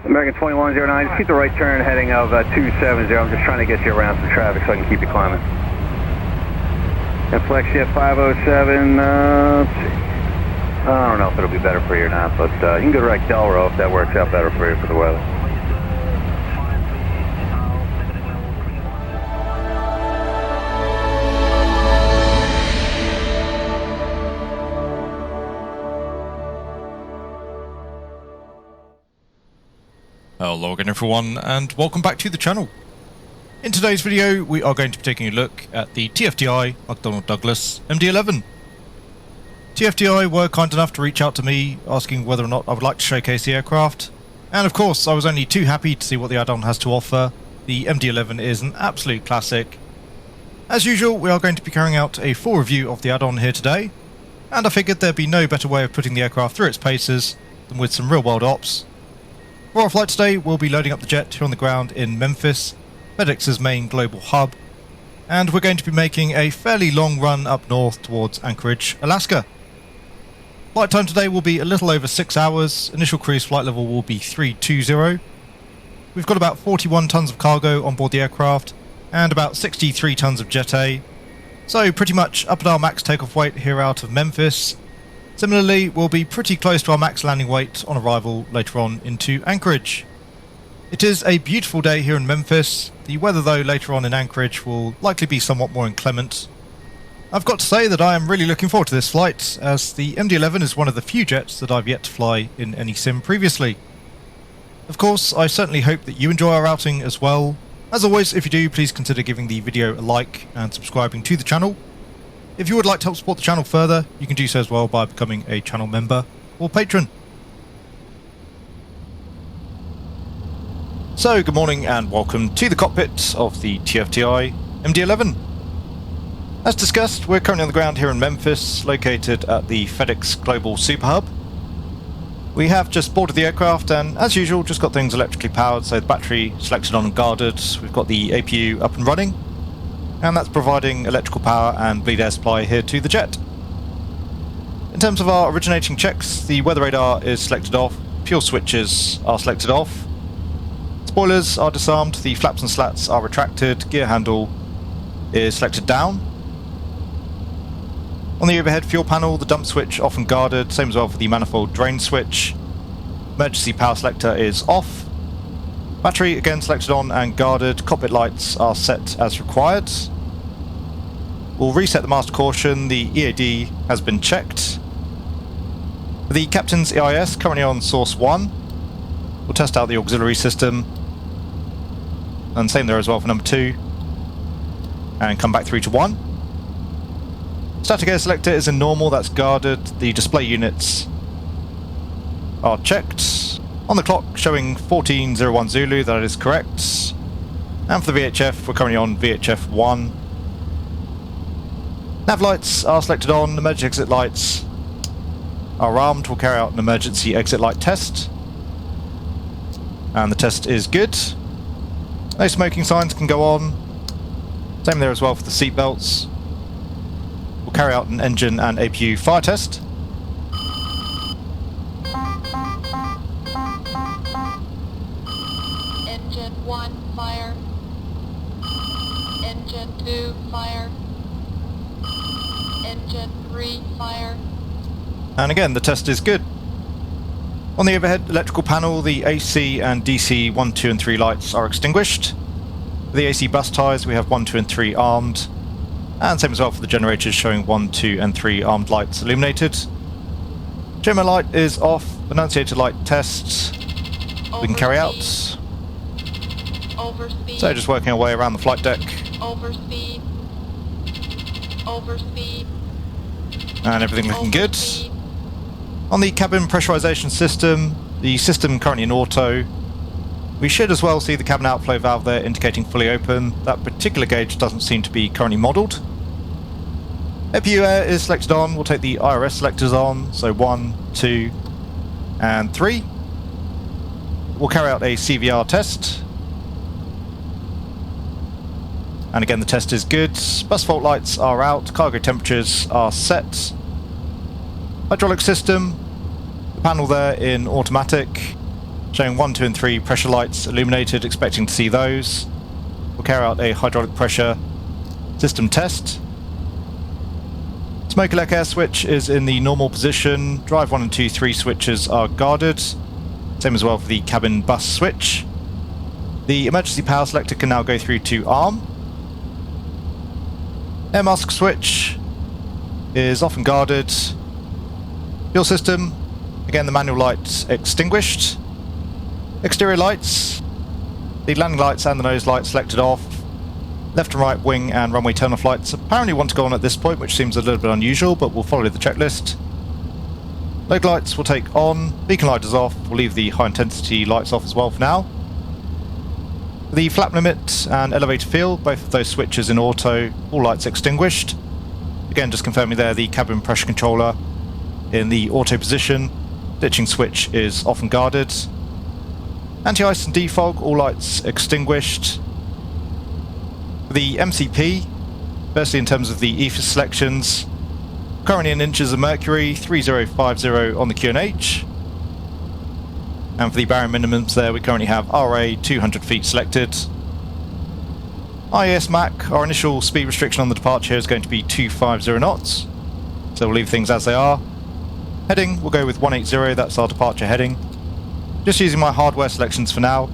American 2109, just keep the right turn heading of 270. I'm just trying to get you around some traffic so I can keep you climbing. And flex shift 507, let's see. I don't know if it'll be better for you or not, but you can go to right Delro if that works out better for you for the weather. Hello again everyone, and welcome back to the channel. In today's video we are going to be taking a look at the TFDi McDonnell Douglas MD-11. TFDi were kind enough to reach out to me asking whether or not I would like to showcase the aircraft, and of course I was only too happy to see what the add-on has to offer. The MD-11 is an absolute classic. As usual, we are going to be carrying out a full review of the add-on here today, and I figured there'd be no better way of putting the aircraft through its paces than with some real-world ops. For our flight today, we'll be loading up the jet here on the ground in Memphis, FedEx's main global hub, and we're going to be making a fairly long run up north towards Anchorage, Alaska. Flight time today will be a little over 6 hours, initial cruise flight level will be 320. We've got about 41 tons of cargo on board the aircraft, and about 63 tons of Jet A, so pretty much up at our max takeoff weight here out of Memphis. Similarly, we'll be pretty close to our max landing weight on arrival later on into Anchorage. It is a beautiful day here in Memphis. The weather though later on in Anchorage will likely be somewhat more inclement. I've got to say that I am really looking forward to this flight, as the MD-11 is one of the few jets that I've yet to fly in any sim previously. Of course, I certainly hope that you enjoy our outing as well. As always, if you do, please consider giving the video a like and subscribing to the channel. If you would like to help support the channel further, you can do so as well by becoming a channel member or patron. So, good morning and welcome to the cockpit of the TFDi MD-11. As discussed, we're currently on the ground here in Memphis, located at the FedEx Global Super Hub. We have just boarded the aircraft and, as usual, just got things electrically powered, so the battery selected on and guarded. We've got the APU up and running, and that's providing electrical power and bleed air supply here to the jet. In terms of our originating checks, the weather radar is selected off, fuel switches are selected off, spoilers are disarmed, the flaps and slats are retracted, gear handle is selected down. On the overhead fuel panel, the dump switch off and guarded, same as well for the manifold drain switch. Emergency power selector is off. Battery again selected on and guarded, cockpit lights are set as required. We'll reset the master caution, the EAD has been checked. For the captain's EIS, currently on source 1. We'll test out the auxiliary system, and same there as well for number 2, and come back through to 1. Static air selector is in normal, that's guarded. The display units are checked. On the clock showing 1401 Zulu, that is correct. And for the VHF, we're currently on VHF 1. Nav lights are selected on, emergency exit lights are armed. We'll carry out an emergency exit light test. And the test is good. No smoking signs can go on. Same there as well for the seat belts. We'll carry out an engine and APU fire test. Engine 1, fire. Engine 2, fire. Engine 3, fire. And again, the test is good. On the overhead electrical panel, the AC and DC 1, 2 and 3 lights are extinguished. For the AC bus ties, we have 1, 2 and 3 armed. And same as well for the generators, showing 1, 2 and 3 armed lights illuminated. Gemma light is off, annunciator light test we can carry out. Overspeed. So just working our way around the flight deck. Overspeed. Overspeed. And everything looking good. Overspeed. On the cabin pressurization system, the system currently in auto. We should as well see the cabin outflow valve there indicating fully open. That particular gauge doesn't seem to be currently modelled. APU air is selected on, we'll take the IRS selectors on, so 1, 2 and 3. We'll carry out a CVR test. And again the test is good. Bus fault lights are out, cargo temperatures are set. Hydraulic system, the panel there in automatic. showing 1, 2 and 3 pressure lights illuminated, expecting to see those. We'll carry out a hydraulic pressure system test. Smoke elect air switch is in the normal position. Drive 1 and 2, 3 switches are guarded. Same as well for the cabin bus switch. The emergency power selector can now go through to arm. Air mask switch is off and guarded. Fuel system, again the manual light extinguished. Exterior lights, the landing lights and the nose light selected off. Left and right wing and runway turn-off lights apparently want to go on at this point, which seems a little bit unusual, but we'll follow the checklist. Load lights will take on, beacon light is off, we'll leave the high intensity lights off as well for now. The flap limit and elevator field, both of those switches in auto, all lights extinguished. Again, just confirming there, the cabin pressure controller in the auto position. Ditching switch is off and guarded. Anti-ice and defog, all lights extinguished. For the MCP, firstly in terms of the EFIS selections, currently in inches of mercury, 3050 on the QNH. And for the barrier minimums there, we currently have RA 200 feet selected. IAS MAC, our initial speed restriction on the departure here is going to be 250 knots. So we'll leave things as they are. Heading, we'll go with 180, that's our departure heading. Just using my hardware selections for now.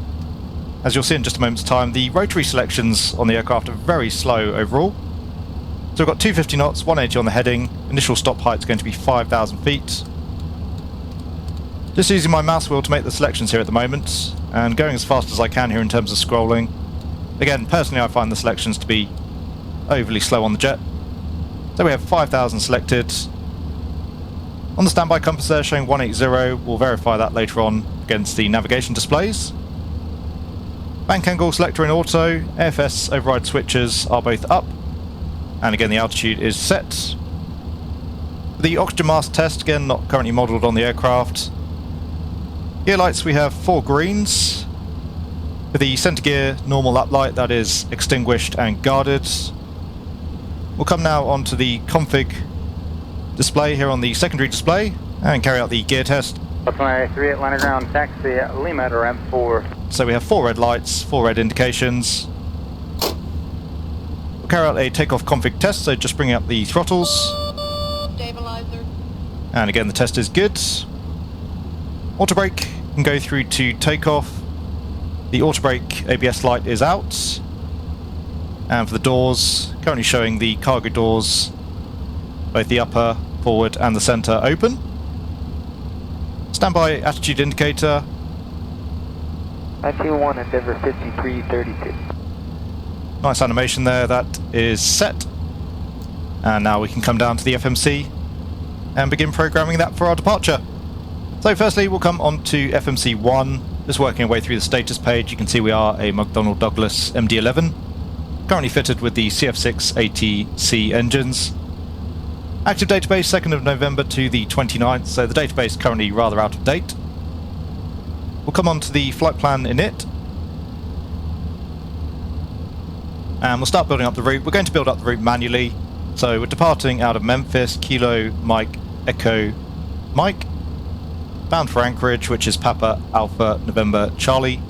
As you'll see in just a moment's time, the rotary selections on the aircraft are very slow overall. So we've got 250 knots, 180 on the heading. Initial stop height is going to be 5,000 feet. Just using my mouse wheel to make the selections here at the moment, and going as fast as I can here in terms of scrolling. Again, personally I find the selections to be overly slow on the jet. So we have 5,000 selected. On the standby compass there showing 180, we'll verify that later on against the navigation displays. Bank angle selector in auto, AFS override switches are both up, and again the altitude is set. The oxygen mask test, again not currently modelled on the aircraft. Gear lights, we have 4 greens. For the centre gear normal lap light, that is extinguished and guarded. We'll come now onto the config display here on the secondary display and carry out the gear test. 38 line of ground, taxi Lima to ramp 4. So we have 4 red lights, 4 red indications. We'll carry out a takeoff config test, so just bringing up the throttles. Stabilizer. And again the test is good. Auto brake can go through to takeoff. The auto brake ABS light is out. And for the doors, currently showing the cargo doors, both the upper, forward and the centre open. Standby attitude indicator. 19-1 Endeavour 5332. Nice animation there, that is set. And now we can come down to the FMC and begin programming that for our departure. So firstly we'll come on to FMC 1, just working our way through the status page. You can see we are a McDonnell Douglas MD-11, currently fitted with the CF6 ATC engines. Active database 2nd of November to the 29th, so the database currently rather out of date. We'll come on to the flight plan init. And we'll start building up the route. We're going to build up the route manually. So we're departing out of Memphis, Kilo, Mike, Echo, Mike. Bound for Anchorage, which is Papa, Alpha, November, Charlie.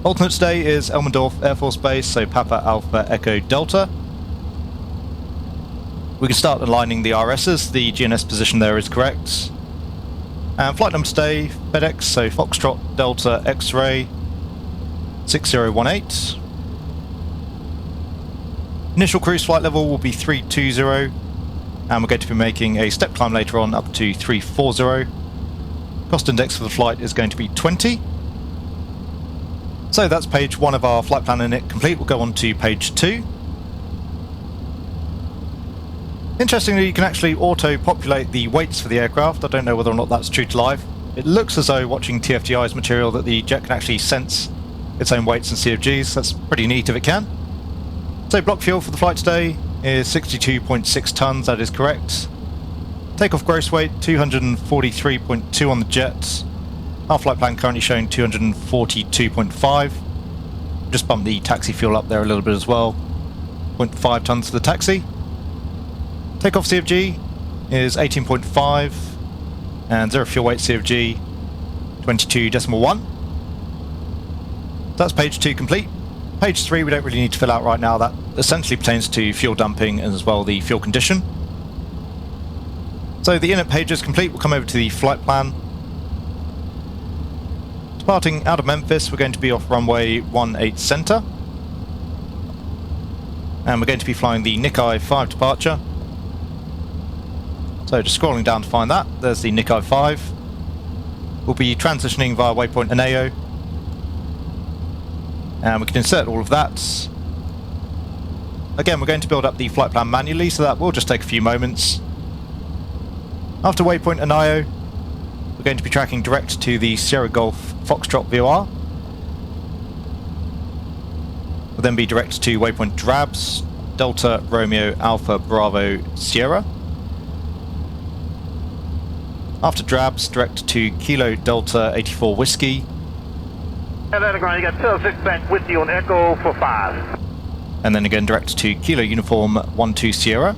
Alternate today is Elmendorf Air Force Base, so Papa, Alpha, Echo, Delta. We can start aligning the RSs, the GNS position there is correct. And flight number today, FedEx, so Foxtrot, Delta, X-Ray, 6018. Initial cruise flight level will be 320, and we're going to be making a step climb later on up to 340. Cost index for the flight is going to be 20. So that's page 1 of our flight plan init complete. We'll go on to page 2. Interestingly, you can actually auto-populate the weights for the aircraft. I don't know whether or not that's true to life. It looks as though, watching TFDi's material, that the jet can actually sense its own weights and CFGs. That's pretty neat if it can. So block fuel for the flight today is 62.6 tons, that is correct. Takeoff gross weight 243.2 on the jet. Our flight plan currently showing 242.5. Just bump the taxi fuel up there a little bit as well. 0.5 tons for the taxi. Takeoff CFG is 18.5 and zero fuel weight CFG 22.1. That's page 2 complete. Page 3 we don't really need to fill out right now. That essentially pertains to fuel dumping and as well the fuel condition. So the init page is complete. We'll come over to the flight plan. Departing out of Memphis, we're going to be off runway 18 center. And we're going to be flying the Nikkei 5 departure. So just scrolling down to find that, there's the Nikkei 5. We'll be transitioning via waypoint Aneo. And we can insert all of that. Again, we're going to build up the flight plan manually, so that will just take a few moments. After waypoint Aneo, we're going to be tracking direct to the Sierra Golf Foxtrot VOR. We'll then be direct to waypoint Drabs, Delta Romeo Alpha Bravo Sierra. After Drabs, direct to Kilo Delta 84 Whiskey. Ground, you got 206 back with you on Echo for 5. And then again direct to Kilo Uniform 12 Sierra.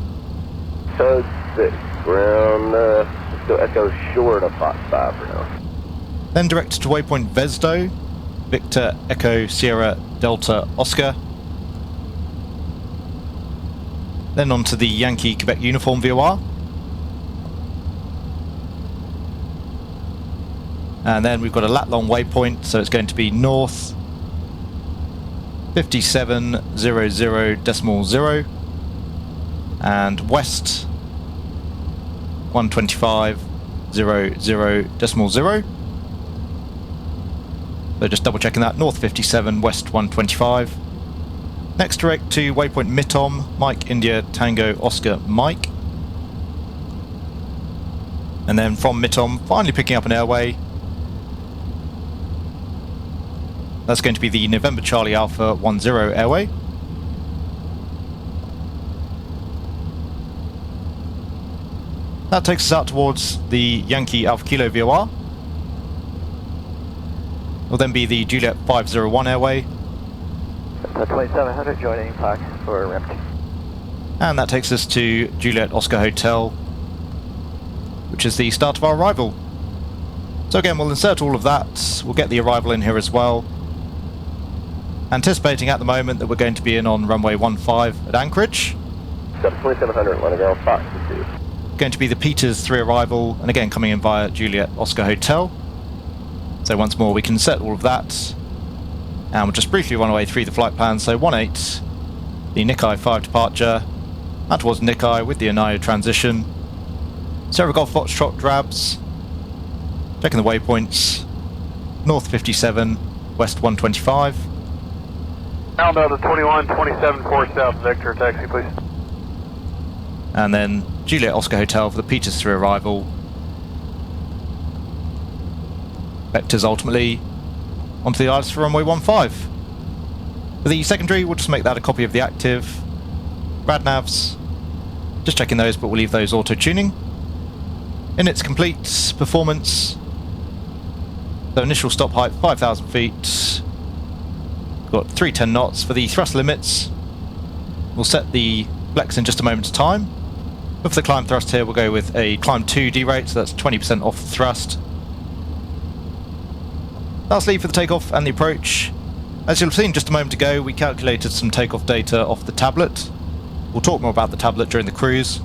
206 ground, still Echo short of Fox 5 for now. Then direct to waypoint Vesdo, Victor Echo Sierra Delta Oscar. Then onto the Yankee Quebec Uniform VOR. And then we've got a lat long waypoint, so it's going to be north 5700.0 and west 125.00.0. So just double checking that, north 57, west 125. Next direct to waypoint Mitom, Mike India Tango Oscar Mike. And then from Mitom, finally picking up an airway. That's going to be the November Charlie Alpha 10 airway. That takes us out towards the Yankee Alpha Kilo VOR. Will then be the Juliet 501 airway. 2700 joining Fox for ramp 2. And that takes us to Juliet Oscar Hotel, which is the start of our arrival. So again, we'll insert all of that. We'll get the arrival in here as well. Anticipating at the moment that we're going to be in on runway 15 at Anchorage. 2700, let it go, Fox 2. Going to be the Peters 3 arrival, and again coming in via Juliet Oscar Hotel. So once more we can set all of that. And we'll just briefly run away through the flight plan. So 18, the Nikkei 5 departure, out towards Nikkei with the Anio transition. Sierra Golf Foxtrot Drabs, checking the waypoints, north 57, west 125. Now Delta 21, 27, 4 South, Victor, taxi please. And then Juliet Oscar Hotel for the Peters 3 arrival. Vectors ultimately onto the ILS for runway 15. For the secondary, we'll just make that a copy of the active. Radnavs, just checking those, but we'll leave those auto-tuning. In its complete performance, so initial stop height 5,000 feet. Got 310 knots for the thrust limits. We'll set the flex in just a moment's time. But for the climb thrust here, we'll go with a climb 2 derate, so that's 20% off the thrust. Lastly, for the takeoff and the approach, as you'll have seen just a moment ago, we calculated some takeoff data off the tablet. We'll talk more about the tablet during the cruise.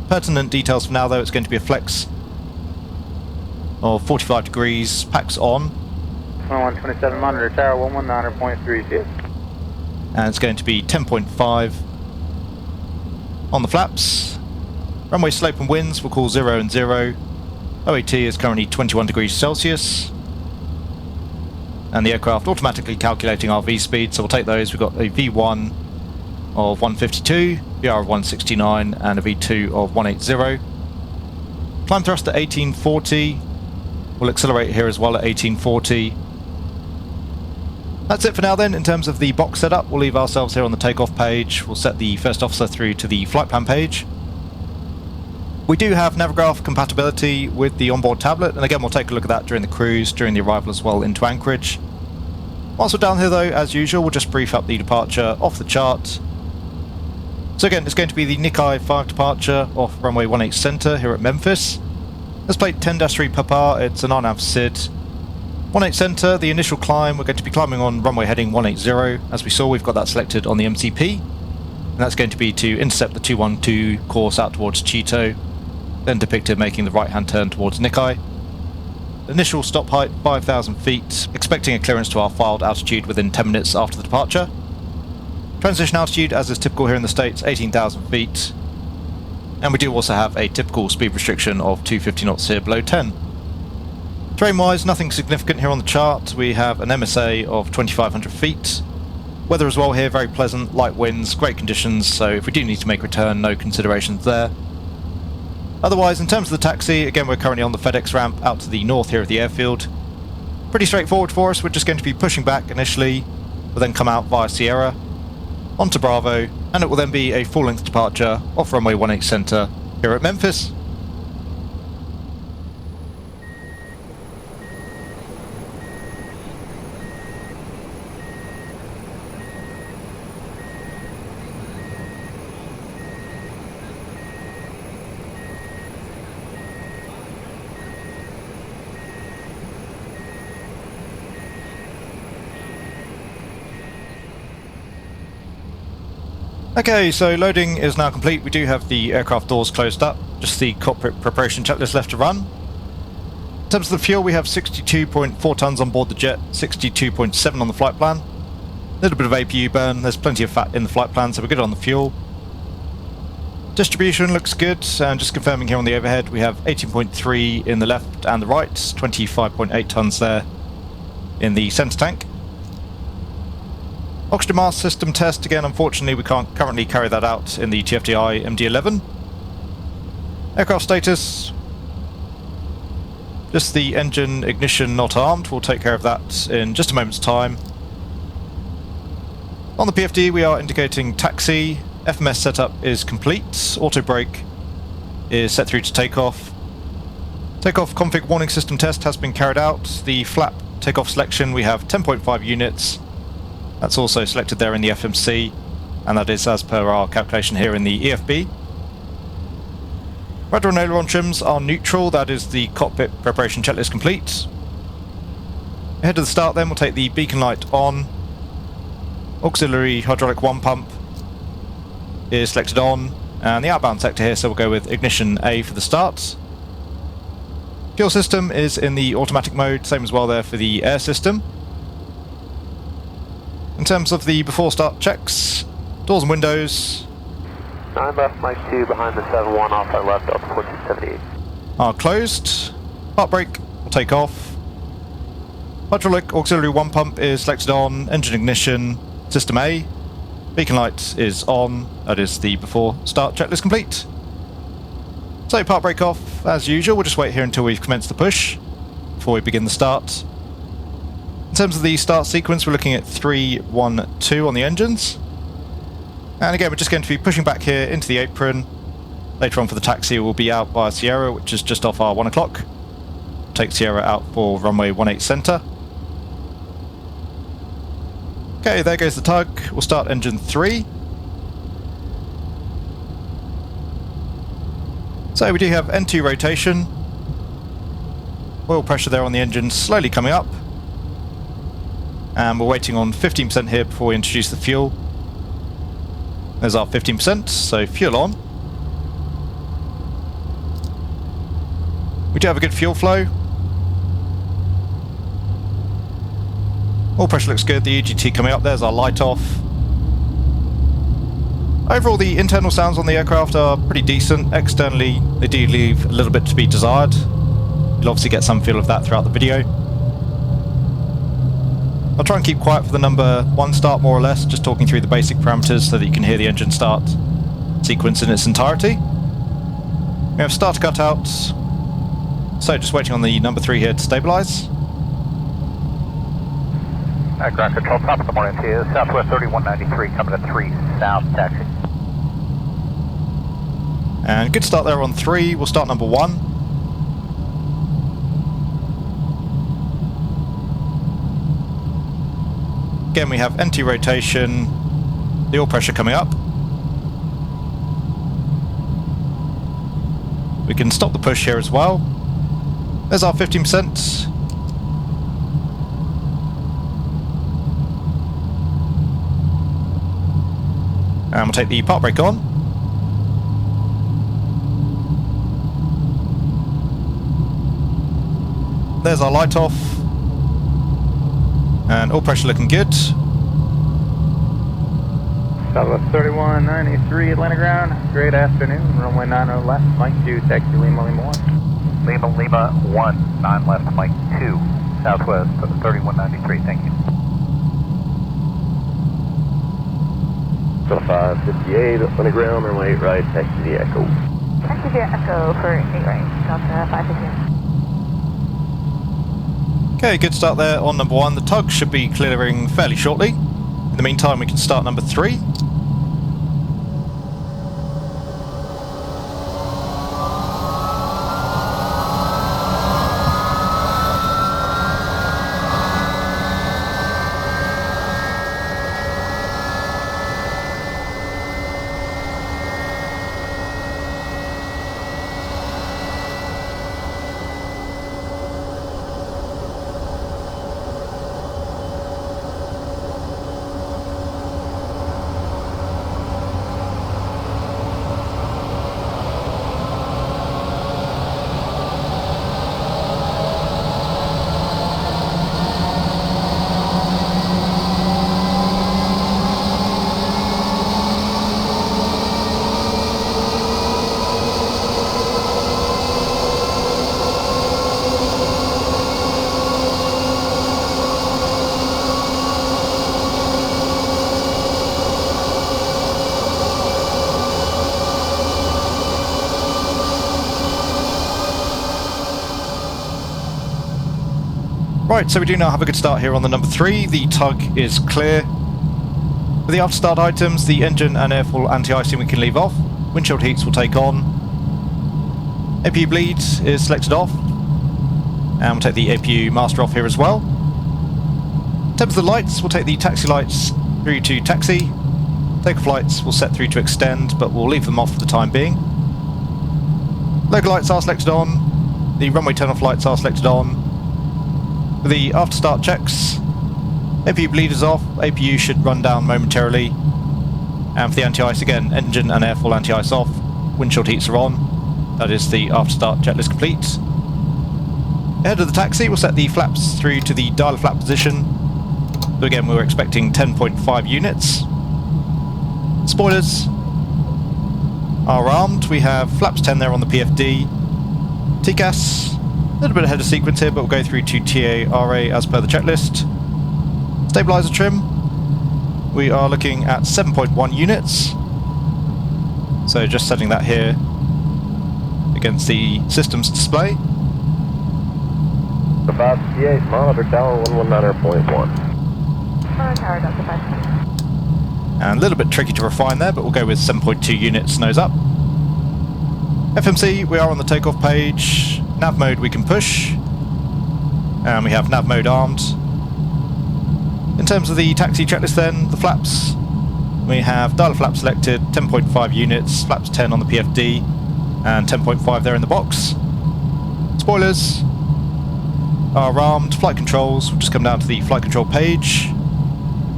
Pertinent details for now though, it's going to be a flex of 45 degrees, PAX on. 2127 monitor tower 119.36. And it's going to be 10.5 on the flaps. Runway slope and winds, we'll call 0 and 0. OAT is currently 21 degrees Celsius. And the aircraft automatically calculating our V-speed, so we'll take those. We've got a V1 of 152, VR of 169, and a V2 of 180. Climb thrust at 1840. We'll accelerate here as well at 1840. That's it for now then, in terms of the box setup. We'll leave ourselves here on the takeoff page. We'll set the first officer through to the flight plan page. We do have Navigraph compatibility with the onboard tablet, and again we'll take a look at that during the cruise, during the arrival as well into Anchorage. Once we're down here though, as usual, we'll just brief up the departure off the chart. So again, it's going to be the Nikkei 5 departure off runway 18 center here at Memphis. Let's plate 10-3 Papa, it's an RNAV SID. 18 centre, the initial climb, we're going to be climbing on runway heading 180. As we saw, we've got that selected on the MCP. And that's going to be to intercept the 212 course out towards Cheeto, then depicted making the right-hand turn towards Nikkei. Initial stop height, 5,000 feet, expecting a clearance to our filed altitude within 10 minutes after the departure. Transition altitude, as is typical here in the States, 18,000 feet. And we do also have a typical speed restriction of 250 knots here below 10. Terrain-wise, nothing significant here on the chart. We have an MSA of 2,500 feet. Weather as well here, very pleasant, light winds, great conditions, so if we do need to make return, no considerations there. Otherwise, in terms of the taxi, again we're currently on the FedEx ramp out to the north here of the airfield. Pretty straightforward for us, we're just going to be pushing back initially, we'll then come out via Sierra, onto Bravo, and it will then be a full-length departure off runway 18 centre here at Memphis. Okay, so loading is now complete. We do have the aircraft doors closed up, just the cockpit preparation checklist left to run. In terms of the fuel, we have 62.4 tonnes on board the jet, 62.7 on the flight plan. A little bit of APU burn, there's plenty of fat in the flight plan, so we're good on the fuel. Distribution looks good, and just confirming here on the overhead, we have 18.3 in the left and the right, 25.8 tonnes there in the centre tank. Oxygen mask system test, again unfortunately we can't currently carry that out in the TFDi MD-11. Aircraft status, just the engine ignition not armed, we'll take care of that in just a moment's time. On the PFD we are indicating taxi, FMS setup is complete, auto brake is set through to takeoff. Takeoff config warning system test has been carried out, the flap takeoff selection we have 10.5 units. That's also selected there in the FMC, and that is as per our calculation here in the EFB. Rudder and aileron trims are neutral, that is the cockpit preparation checklist complete. Ahead of the start then, we'll take the beacon light on. Auxiliary hydraulic 1 pump is selected on, and the outbound sector here, so we'll go with ignition A for the start. Fuel system is in the automatic mode, same as well there for the air system. In terms of the before start checks, doors and windows 9 left, Mike 2 behind the 7-1 off our left, Delta 1478. Are closed. Part brake will take off. Hydraulic auxiliary 1 pump is selected on, engine ignition, system A. Beacon light is on, that is the before start checklist complete. So part brake off, as usual, we'll just wait here until we've commenced the push before we begin the start. In terms of the start sequence, we're looking at 3, 1, 2 on the engines. And again, we're just going to be pushing back here into the apron. Later on for the taxi, we'll be out via Sierra, which is just off our 1 o'clock. Take Sierra out for runway 18 centre. Okay, there goes the tug. We'll start engine 3. So we do have N2 rotation. Oil pressure there on the engine slowly coming up. And we're waiting on 15% here before we introduce the fuel. There's our 15%, so fuel on. We do have a good fuel flow. Oil pressure looks good, the EGT coming up, there's our light off. Overall, the internal sounds on the aircraft are pretty decent. Externally, they do leave a little bit to be desired. You'll obviously get some feel of that throughout the video. I'll try and keep quiet for the number 1 start more or less, just talking through the basic parameters so that you can hear the engine start sequence in its entirety. We have starter cutout, so just waiting on the number 3 here to stabilise. Ground control, top of the morning to you, Southwest 3193, coming to 3 south, taxi. And good start there on 3, we'll start number 1. Again, we have N2 rotation, the oil pressure coming up. We can stop the push here as well. There's our 15%. And we'll take the park brake on. There's our light off. And all pressure looking good. Southwest 3193 Atlanta ground. Great afternoon. Runway 90 left. Mike 2, taxi Lima Lima 1. Lima 1, 9 left, Mike 2, Southwest 3193, thank you. So 558 Atlanta ground, runway 8 right, taxi the Echo. Taxi via Echo for 8 right, Delta 558. Okay, good start there on number 1. The tug should be clearing fairly shortly. In the meantime, we can start number 3. Right, so we do now have a good start here on the number 3. The tug is clear. For the after start items, the engine and airflow anti-icing we can leave off. Windshield heats will take on. APU bleed is selected off. And we'll take the APU master off here as well. In terms of the lights, we'll take the taxi lights through to taxi. Takeoff lights will set through to extend, but we'll leave them off for the time being. Local lights are selected on. The runway turn-off lights are selected on. For the after start checks, APU bleed is off, APU should run down momentarily. And for the anti-ice again, engine and airflow anti-ice off, windshield heats are on. That is the after start checklist complete. Ahead of the taxi, we'll set the flaps through to the dial flap position. So again, we were expecting 10.5 units. Spoilers are armed. We have flaps 10 there on the PFD. TCAS, a little bit ahead of sequence here, but we'll go through to TARA as per the checklist. Stabilizer trim, we are looking at 7.1 units. So just setting that here against the system's display. So 558, monitor tower 119.1. Monitor tower, Delta 558. And a little bit tricky to refine there, but we'll go with 7.2 units nose up. FMC, we are on the takeoff page. Nav mode we can push. And we have nav mode armed. In terms of the taxi checklist then, the flaps, we have dial flap selected, 10.5 units, flaps 10 on the PFD, and 10.5 there in the box. Spoilers are armed. Flight controls, we'll just come down to the flight control page.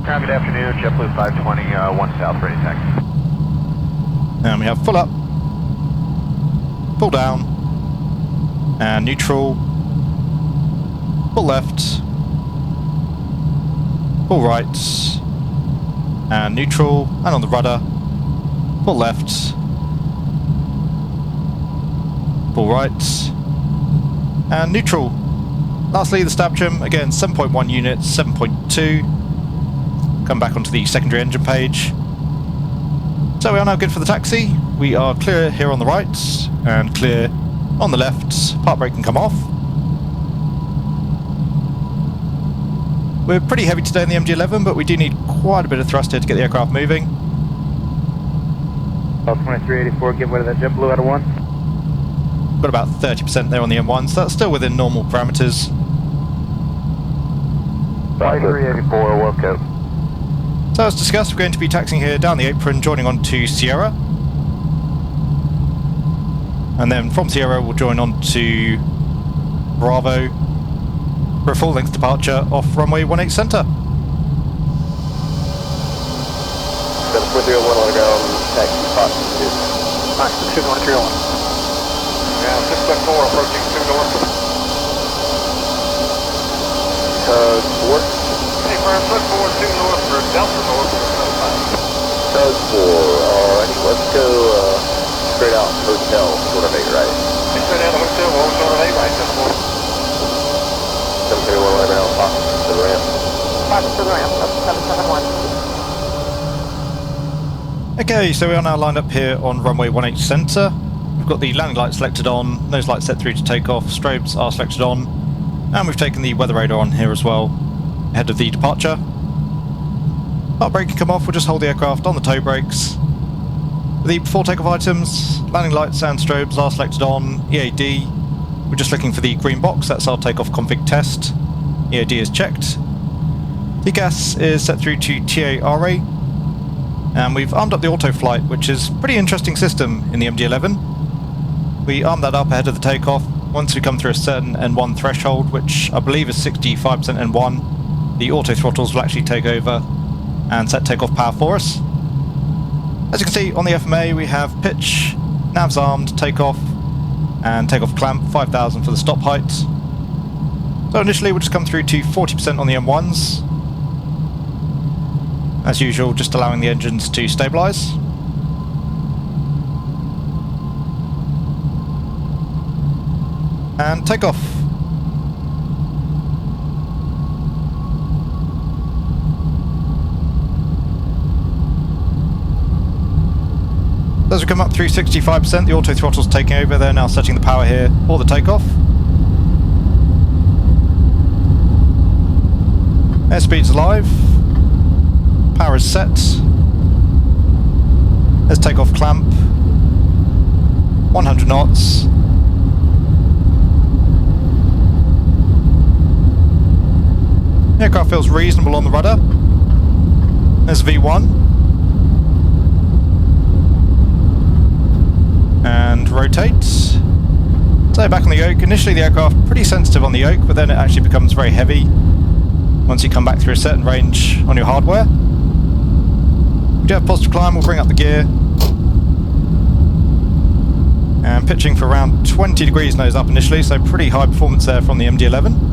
Good afternoon, JetBlue 520, 1 south, ready taxi. And we have full up, full down, and neutral, full left, full right, and neutral, and on the rudder, full left, full right, and neutral. Lastly, the stab trim, again 7.1 units, 7.2. Come back onto the secondary engine page. So we are now good for the taxi. We are clear here on the right and clear on the left. Park brake can come off. We're pretty heavy today in the MD-11, but we do need quite a bit of thrust here to get the aircraft moving. About 2384, get rid of that JetBlue out of 1. Got about 30% there on the M1, so that's still within normal parameters. 5384, welcome. So as discussed, we're going to be taxiing here down the apron, joining on to Sierra. And then from Sierra we'll join on to Bravo for a full-length departure off runway 18 centre. 7.01 on the ground, taxi spot 2. Nice, 21301. Now 6'4", approaching 2 north. Tug 4. Hey, firm, 6'4", 2 north for Delta North. Tug 4, alrighty, let's go straight out hotel, sort of 8 right. Hey, straight out of the hotel, we'll sort of 8 right, 7.31 7'4". on the ground, Fox to the ramp. Fox to the ramp, 771. Okay, so we are now lined up here on runway 18 centre. We've got the landing lights selected on, nose lights set through to takeoff, strobes are selected on, and we've taken the weather radar on here as well, ahead of the departure. Park brake can come off, we'll just hold the aircraft on the tow brakes. The before takeoff items, landing lights and strobes are selected on, EAD. We're just looking for the green box, that's our takeoff config test. EAD is checked. The gas is set through to TARA. And we've armed up the auto flight, which is a pretty interesting system in the MD-11. We arm that up ahead of the takeoff. Once we come through a certain N1 threshold, which I believe is 65% N1, the auto throttles will actually take over and set takeoff power for us. As you can see on the FMA, we have pitch, navs armed, takeoff, and takeoff clamp, 5,000 for the stop height. So initially we'll just come through to 40% on the M1s. As usual, just allowing the engines to stabilise. And take off. As we come up through 65%, the auto throttle's taking over. They're now setting the power here for the takeoff. Airspeed's live. Power is set. Let's take off clamp. 100 knots. The aircraft feels reasonable on the rudder. There's V1. And rotate. So back on the yoke. Initially the aircraft pretty sensitive on the yoke, but then it actually becomes very heavy once you come back through a certain range on your hardware. We do have positive climb, we'll bring up the gear. And pitching for around 20 degrees nose up initially, so pretty high performance there from the MD-11.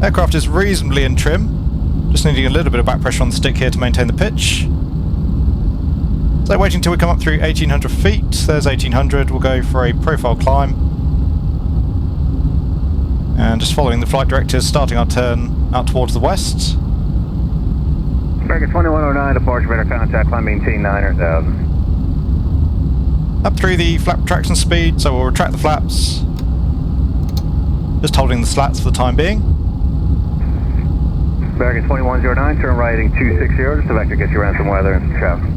Aircraft is reasonably in trim, just needing a little bit of back pressure on the stick here to maintain the pitch. So waiting until we come up through 1800 feet, there's 1800, we'll go for a profile climb. And just following the flight directives, starting our turn out towards the west. American 2109, departure radar contact, climb maintain 900,000. Up through the flap retraction speed, so we'll retract the flaps. Just holding the slats for the time being. American 2109, turn right heading 260, just to vector get you around some weather and some traffic.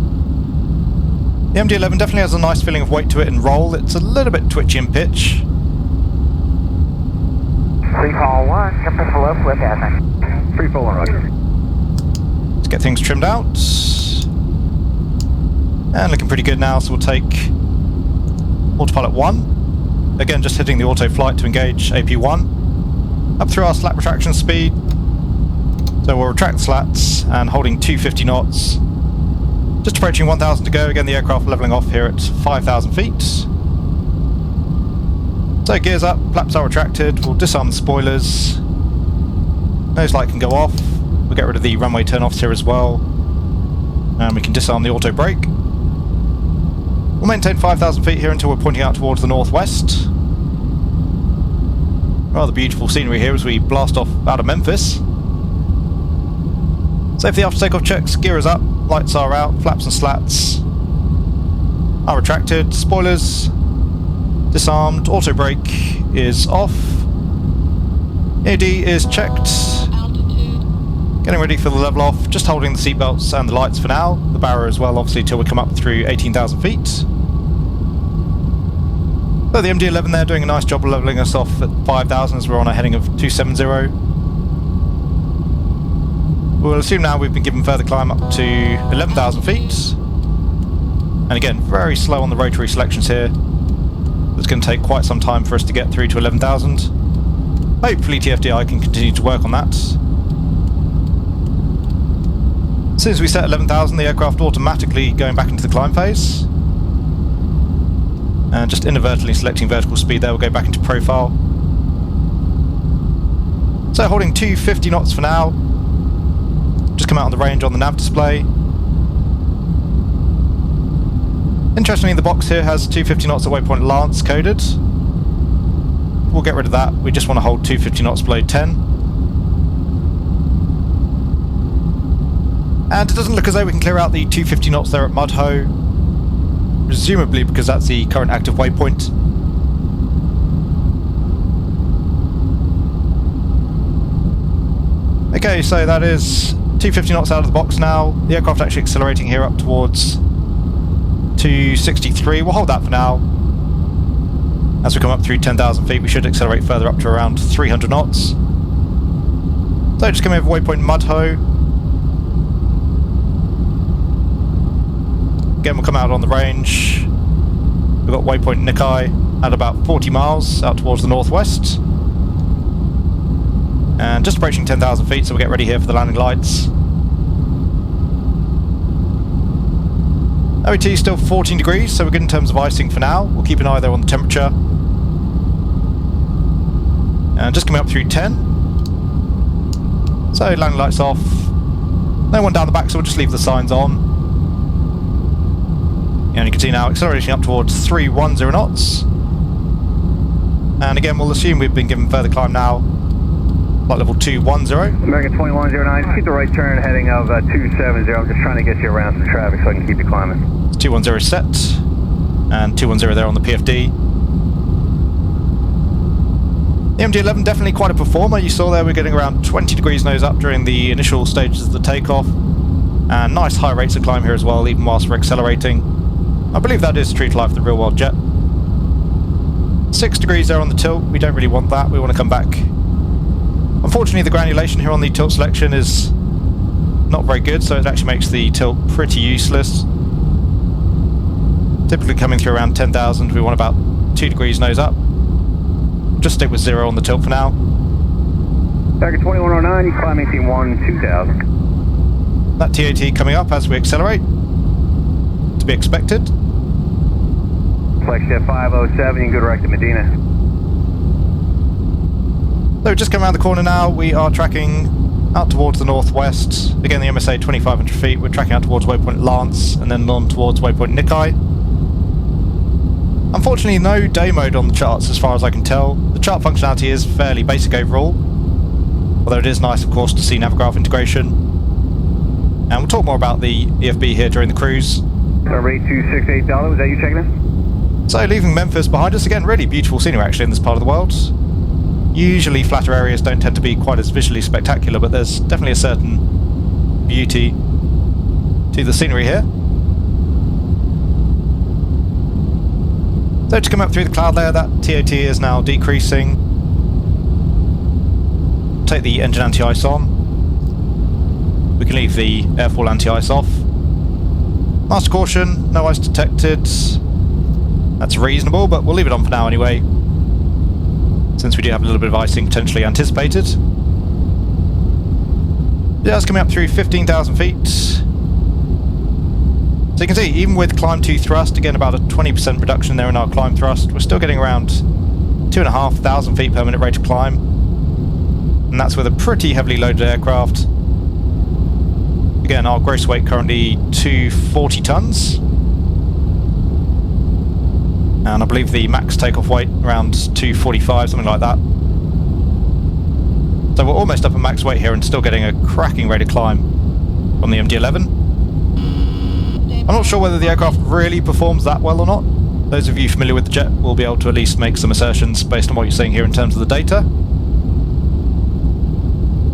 The MD-11 definitely has a nice feeling of weight to it and roll. It's a little bit twitchy in pitch. Free fall 1, Memphis below, flip admin. Free fall 1, roger. Let's get things trimmed out. And looking pretty good now, so we'll take autopilot 1. Again, just hitting the auto flight to engage AP1. Up through our slat retraction speed. So we'll retract the slats and holding 250 knots. Just approaching 1,000 to go. Again, the aircraft leveling off here at 5,000 feet. So gears up, flaps are retracted, we'll disarm the spoilers. Nose light can go off. We'll get rid of the runway turn-offs here as well. And we can disarm the auto brake. We'll maintain 5,000 feet here until we're pointing out towards the northwest. Rather beautiful scenery here as we blast off out of Memphis. Save the after takeoff checks, gear is up, lights are out, flaps and slats are retracted, spoilers disarmed, auto brake is off, AD is checked, Altitude. getting ready for the level off, just holding the seatbelts and the lights for now, the barrier as well obviously till we come up through 18,000 feet. So the MD-11 there doing a nice job of levelling us off at 5,000 as we're on a heading of 270. We'll assume now we've been given further climb up to 11,000 feet. And again, very slow on the rotary selections here. It's going to take quite some time for us to get through to 11,000. Hopefully TFDi can continue to work on that. As soon as we set 11,000, the aircraft automatically going back into the climb phase. And just inadvertently selecting vertical speed there, we'll go back into profile. So holding 250 knots for now. Just come out on the range on the nav display. Interestingly, the box here has 250 knots at waypoint Lance coded. We'll get rid of that. We just want to hold 250 knots below 10. And it doesn't look as though we can clear out the 250 knots there at Mudhoe. Presumably because that's the current active waypoint. Okay, so that is 250 knots out of the box now. The aircraft actually accelerating here up towards 263. We'll hold that for now. As we come up through 10,000 feet, we should accelerate further up to around 300 knots. So just coming over waypoint Mudhoe. Again, we'll come out on the range. We've got waypoint Nikai at about 40 miles out towards the northwest. And just approaching 10,000 feet, so we'll get ready here for the landing lights. OET is still 14 degrees, so we're good in terms of icing for now. We'll keep an eye there on the temperature. And just coming up through 10. So landing lights off. No one down the back, so we'll just leave the signs on. And you can see now accelerating up towards 310 knots. And again, we'll assume we've been given further climb now. Flight level 210. American 2109, keep the right turn heading of 270. I'm just trying to get you around some traffic so I can keep you climbing. 210 set. And 210 there on the PFD. The MD-11 definitely quite a performer. You saw there we're getting around 20 degrees nose up during the initial stages of the takeoff. And nice high rates of climb here as well, even whilst we're accelerating. I believe that is true to life of the real world jet. 6 degrees there on the tilt. We don't really want that. We want to come back. Unfortunately, the granulation here on the tilt selection is not very good, so it actually makes the tilt pretty useless. Typically coming through around 10,000, we want about 2 degrees nose up. Just stick with 0 on the tilt for now. American 2109, you climb 18-1, 2000. That TAT coming up as we accelerate. To be expected. Flexjet 507, you can go direct to Medina. So we've just come around the corner now. We are tracking out towards the northwest. Again, the MSA 2,500 feet. We're tracking out towards waypoint Lance and then on towards waypoint Nikai. Unfortunately, no day mode on the charts as far as I can tell. The chart functionality is fairly basic overall, although it is nice, of course, to see Navigraph integration. And we'll talk more about the EFB here during the cruise. Rate 268 Dollar, was that you checking in? So leaving Memphis behind us, again, really beautiful scenery actually in this part of the world. Usually flatter areas don't tend to be quite as visually spectacular, but there's definitely a certain beauty to the scenery here. So to come up through the cloud layer, that TAT is now decreasing. Take the engine anti-ice on. We can leave the airfoil anti-ice off. Master caution, no ice detected. That's reasonable, but we'll leave it on for now anyway, since we do have a little bit of icing potentially anticipated. Yeah, it's coming up through 15,000 feet. So you can see, even with climb 2 thrust, again about a 20% reduction there in our climb thrust, we're still getting around 2,500 feet per minute rate of climb, and that's with a pretty heavily loaded aircraft. Again, our gross weight currently 240 tons, and I believe the max takeoff weight around 245, something like that. So we're almost up at max weight here and still getting a cracking rate of climb on the MD-11. I'm not sure whether the aircraft really performs that well or not. Those of you familiar with the jet will be able to at least make some assertions based on what you're seeing here in terms of the data.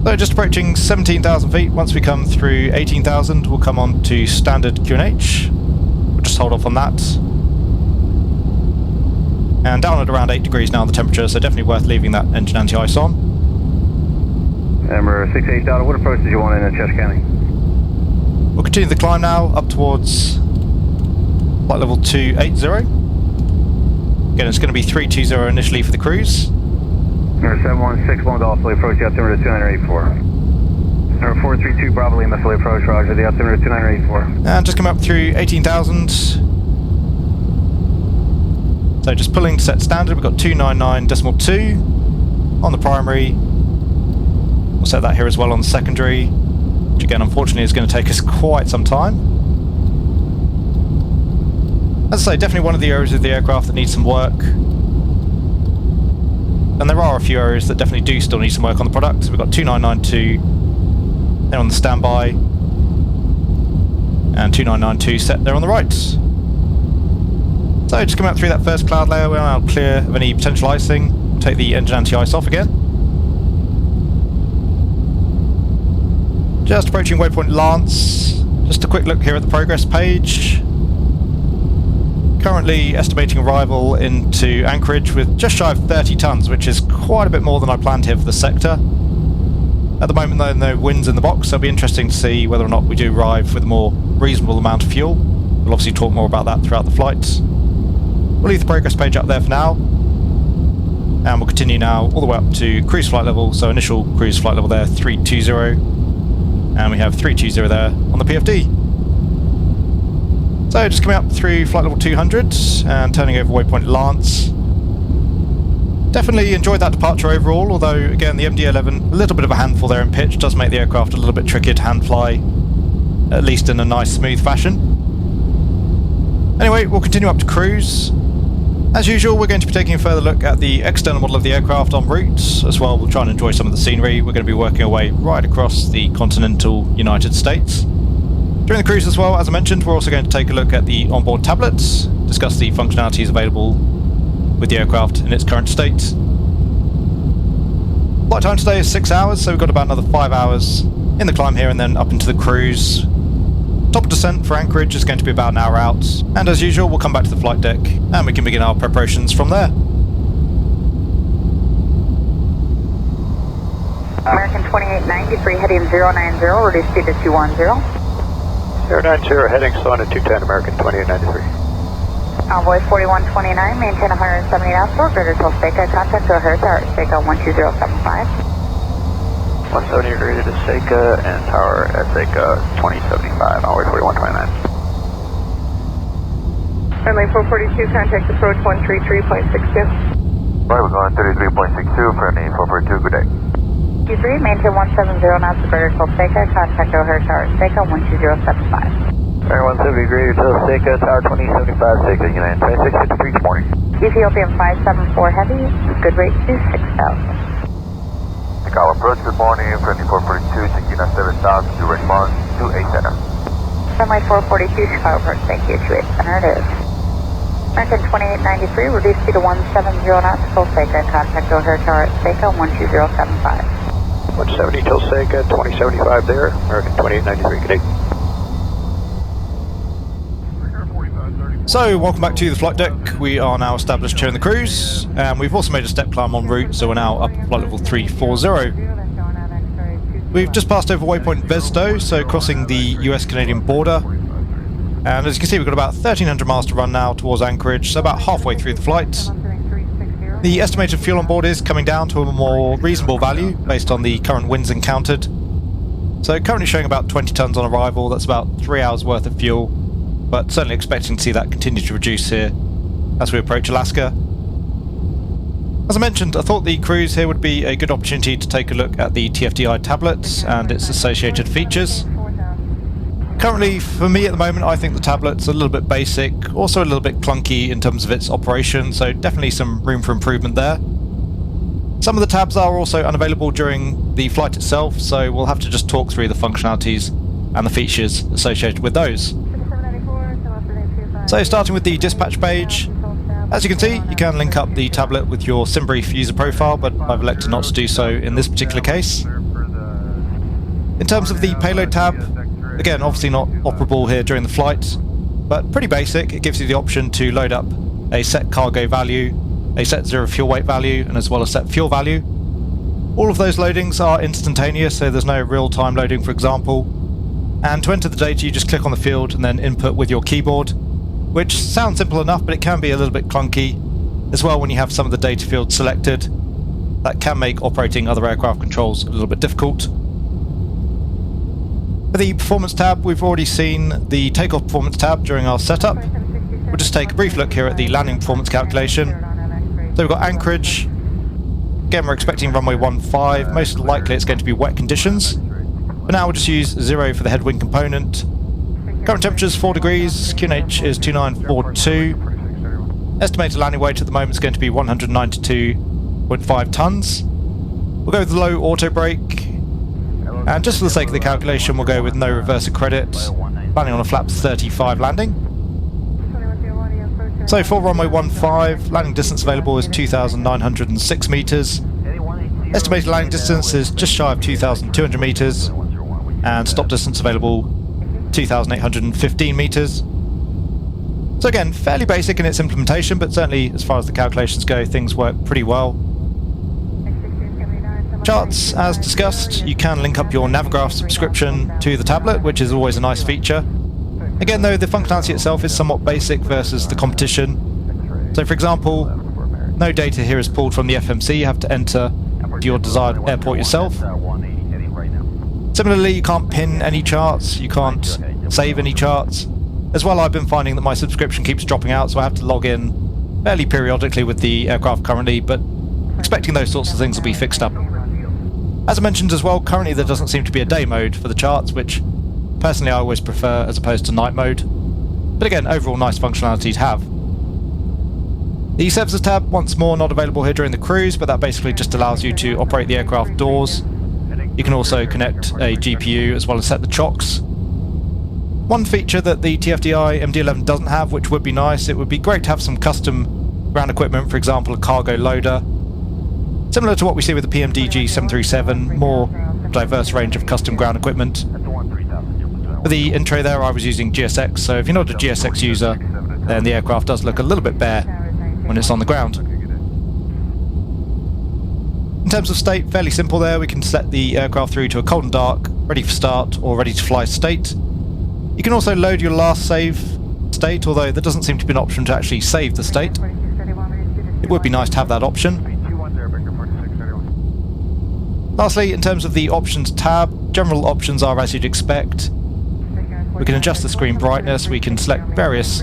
So just approaching 17,000 feet. Once we come through 18,000, we'll come on to standard QNH. We'll just hold off on that. And down at around 8 degrees now the temperature, so definitely worth leaving that engine anti-ice on. Number 68 Delta, what approach did you want in Chester County? We'll continue the climb now up towards flight level 280. Again, it's going to be 320 initially for the cruise. Number 7161 Delta, fully approach the altimeter 2984. Number 432 Bravo Lima, fully approach, roger, the altimeter 2984. And just come up through 18,000. So just pulling to set standard, we've got 299.2 on the primary. We'll set that here as well on the secondary, which again unfortunately is going to take us quite some time. As I say, definitely one of the areas of the aircraft that needs some work. And there are a few areas that definitely do still need some work on the product. So we've got 2992 there on the standby, and 2992 set there on the right. So just coming up through that first cloud layer, we're now clear of any potential icing. We'll take the engine anti-ice off again. Just approaching waypoint Lance. Just a quick look here at the progress page. Currently estimating arrival into Anchorage with just shy of 30 tons, which is quite a bit more than I planned here for the sector. At the moment though, no winds in the box, so it'll be interesting to see whether or not we do arrive with a more reasonable amount of fuel. We'll obviously talk more about that throughout the flight. We'll leave the progress page up there for now, and we'll continue now all the way up to cruise flight level. So initial cruise flight level there, 320, and we have 320 there on the PFD. So just coming up through flight level 200 and turning over waypoint Lance. Definitely enjoyed that departure overall, although again the MD-11, a little bit of a handful there in pitch, does make the aircraft a little bit trickier to hand fly, at least in a nice smooth fashion. Anyway, we'll continue up to cruise. As usual, we're going to be taking a further look at the external model of the aircraft en route. As well, we'll try and enjoy some of the scenery. We're going to be working our way right across the continental United States. During the cruise as well, as I mentioned, we're also going to take a look at the onboard tablets, discuss the functionalities available with the aircraft in its current state. Flight time today is 6 hours, so we've got about another 5 hours in the climb here and then up into the cruise. Top of descent for Anchorage is going to be about an hour out, and as usual we'll come back to the flight deck and we can begin our preparations from there. American 2893 heading 090, reduce speed to 210. 090 heading on to 210 American 2893. Envoy 4129, maintain 170 knots for greater till Saitek, contact to O'Hare Tower, Saitek 12075. 170 degrees to Seika and tower at Seika 2075, Envoy 4129. Runway 442, contact approach 133.62. Right, we're going 33.62, friendly 442, good day. Q3, maintain 170 knots for greater till Seika, contact O'Hare Tower, Seika 12075. 170 degrees to Seika, tower 2075, Seika, United 2653, good morning. Ethiopian 574 heavy, good rate to 6,000. Takeoff approach, good morning, friendly 442, Chiquina 7000, to respond, 28 center. Runway 442, Chicago approach, thank you, 28 center it is. American 2893, reduce speed to 170 knots, full Seika, contact O'Hare Tower at Seika 12075. 170 till Seika, 2075 there, American 2893, good day. So, welcome back to the flight deck. We are now established here in the cruise, and we've also made a step climb en route, so we're now up at flight level 340. We've just passed over waypoint Vesdo, so crossing the US-Canadian border. And as you can see, we've got about 1,300 miles to run now towards Anchorage, so about halfway through the flight. The estimated fuel on board is coming down to a more reasonable value based on the current winds encountered. So currently showing about 20 tons on arrival, that's about 3 hours worth of fuel, but certainly expecting to see that continue to reduce here as we approach Alaska. As I mentioned, I thought the cruise here would be a good opportunity to take a look at the TFDi tablet and its associated features. Currently, for me at the moment, I think the tablet's a little bit basic, also a little bit clunky in terms of its operation, so definitely some room for improvement there. Some of the tabs are also unavailable during the flight itself, so we'll have to just talk through the functionalities and the features associated with those. So starting with the dispatch page, as you can see, you can link up the tablet with your SimBrief user profile, but I've elected not to do so in this particular case. In terms of the payload tab, again, obviously not operable here during the flight, but pretty basic. It gives you the option to load up a set cargo value, a set zero fuel weight value, and as well as set fuel value. All of those loadings are instantaneous, so there's no real-time loading, for example. And to enter the data, you just click on the field and then input with your keyboard, which sounds simple enough, but it can be a little bit clunky as well when you have some of the data fields selected. That can make operating other aircraft controls a little bit difficult. For the performance tab, we've already seen the takeoff performance tab during our setup. We'll just take a brief look here at the landing performance calculation. So we've got Anchorage. Again, we're expecting runway 15. Most likely it's going to be wet conditions. For now, we'll just use 0 for the headwind component. Current temperature is 4 degrees, QNH is 2942. Estimated landing weight at the moment is going to be 192.5 tons. We'll go with the low auto brake. And just for the sake of the calculation, we'll go with no reverser credit, planning on a flaps 35 landing. So for runway 15, landing distance available is 2,906 metres. Estimated landing distance is just shy of 2,200 metres. And stop distance available 2,815 metres. So again, fairly basic in its implementation, but certainly as far as the calculations go, things work pretty well. Charts, as discussed, you can link up your Navigraph subscription to the tablet, which is always a nice feature. Again though, the functionality itself is somewhat basic versus the competition. So for example, no data here is pulled from the FMC, you have to enter to your desired airport yourself. Similarly, you can't pin any charts, you can't save any charts. As well, I've been finding that my subscription keeps dropping out, so I have to log in fairly periodically with the aircraft currently, but expecting those sorts of things will be fixed up. As I mentioned as well, currently there doesn't seem to be a day mode for the charts, which personally I always prefer as opposed to night mode. But again, overall nice functionality to have. The services tab, once more, not available here during the cruise, but that basically just allows you to operate the aircraft doors. You can also connect a GPU as well as set the chocks. One feature that the TFDi MD-11 doesn't have, which would be nice, it would be great to have some custom ground equipment, for example a cargo loader. Similar to what we see with the PMDG 737, more diverse range of custom ground equipment. For the intro there I was using GSX, so if you're not a GSX user, then the aircraft does look a little bit bare when it's on the ground. In terms of state, fairly simple there. We can set the aircraft through to a cold and dark, ready for start or ready to fly state. You can also load your last save state, although there doesn't seem to be an option to actually save the state. It would be nice to have that option. Lastly, in terms of the options tab, general options are as you'd expect. We can adjust the screen brightness, we can select various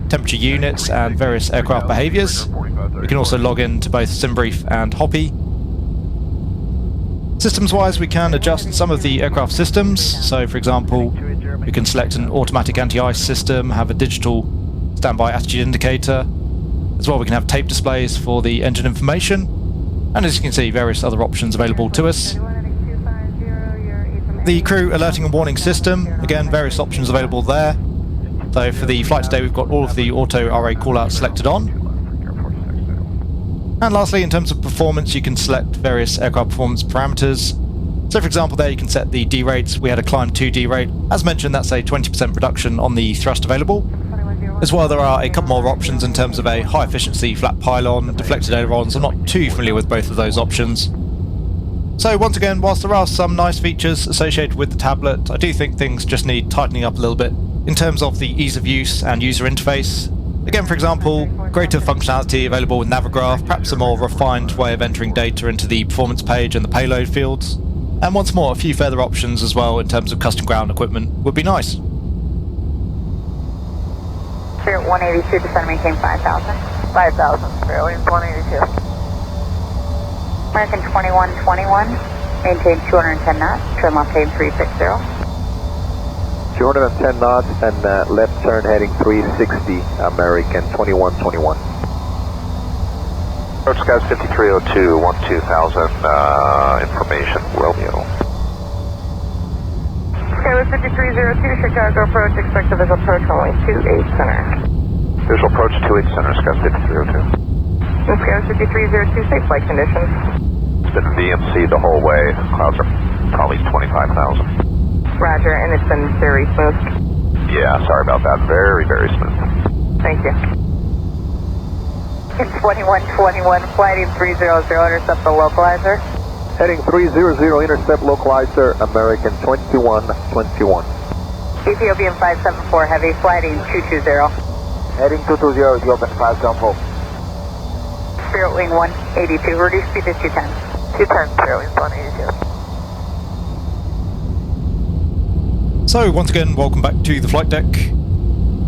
temperature units and various aircraft behaviours. We can also log in to both SimBrief and Hoppy. Systems-wise, we can adjust some of the aircraft systems. So, for example, we can select an automatic anti-ice system, have a digital standby attitude indicator. As well, we can have tape displays for the engine information. And as you can see, various other options available to us. The crew alerting and warning system, again, various options available there. So for the flight today, we've got all of the auto RA callouts selected on. And lastly, in terms of performance, you can select various aircraft performance parameters. So for example, there you can set the D rates. We had a climb 2D rate. As mentioned, that's a 20% reduction on the thrust available. As well, there are a couple more options in terms of a high efficiency flat pylon, deflected ailerons. I'm not too familiar with both of those options. So once again, whilst there are some nice features associated with the tablet, I do think things just need tightening up a little bit in terms of the ease of use and user interface. Again, for example, greater functionality available with Navigraph, perhaps a more refined way of entering data into the performance page and the payload fields. And once more, a few further options as well in terms of custom ground equipment would be nice. Spirit 182, descend maintain 5,000. 5,000, Spirit 182. American 2121, maintain 210 knots, turn left heading 360. 210 knots and left turn heading 360, American 2121. Approach Skies 5302, 12,000, information, Romeo. Skyway 5302, Chicago approach, expect a visual approach only 28 center. Visual approach 28 center, Skies 5302. Skyway 5302, safe flight conditions. It's been VMC the whole way, clouds are probably 25,000. Roger, and it's been very smooth. Yeah, sorry about that, very, very smooth. Thank you. In 2121, flighting 300, intercept the localizer. Heading 300, intercept localizer, American 2121. Ethiopian 574, heavy, flighting 220. Heading 220, Ethiopian 574. Spirit Wing 182, reduce speed to 210. 210, Spirit Wing 182. So once again, welcome back to the flight deck.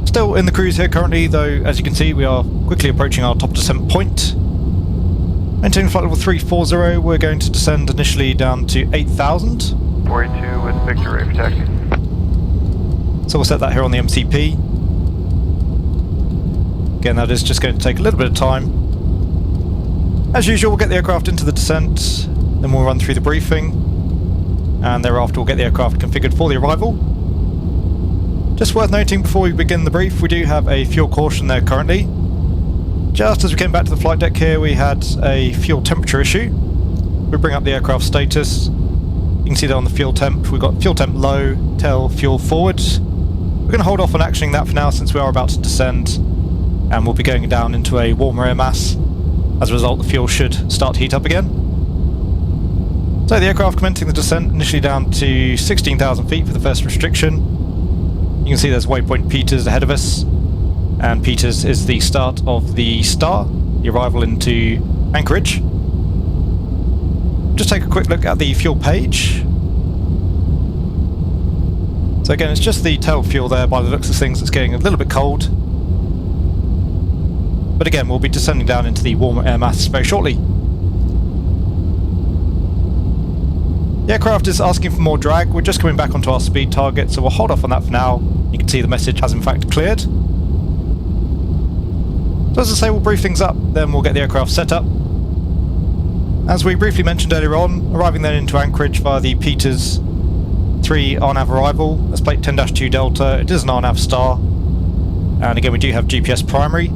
Still in the cruise here currently, though as you can see we are quickly approaching our top descent point. Maintaining flight level 340, we're going to descend initially down to 8,000. 42 with Victor Ray protecting. So we'll set that here on the MCP. Again, that is just going to take a little bit of time. As usual, we'll get the aircraft into the descent, then we'll run through the briefing, and thereafter we'll get the aircraft configured for the arrival. Just worth noting before we begin the brief, we do have a fuel caution there currently. Just as we came back to the flight deck here, we had a fuel temperature issue. We bring up the aircraft status. You can see that on the fuel temp, we've got fuel temp low, tell fuel forward. We're going to hold off on actioning that for now since we are about to descend, and we'll be going down into a warmer air mass. As a result, the fuel should start to heat up again. So the aircraft commencing the descent initially down to 16,000 feet for the first restriction. You can see there's waypoint Peters ahead of us, and Peters is the start of the star, the arrival into Anchorage. Just take a quick look at the fuel page. So again, it's just the tail fuel there. By the looks of things, it's getting a little bit cold. But again, we'll be descending down into the warmer air mass very shortly. The aircraft is asking for more drag. We're just coming back onto our speed target, so we'll hold off on that for now. You can see the message has in fact cleared. So as I say, we'll brief things up, then we'll get the aircraft set up. As we briefly mentioned earlier on, arriving then into Anchorage via the Peters 3 RNAV arrival. That's plate 10-2 Delta. It is an RNAV star. And again, we do have GPS primary.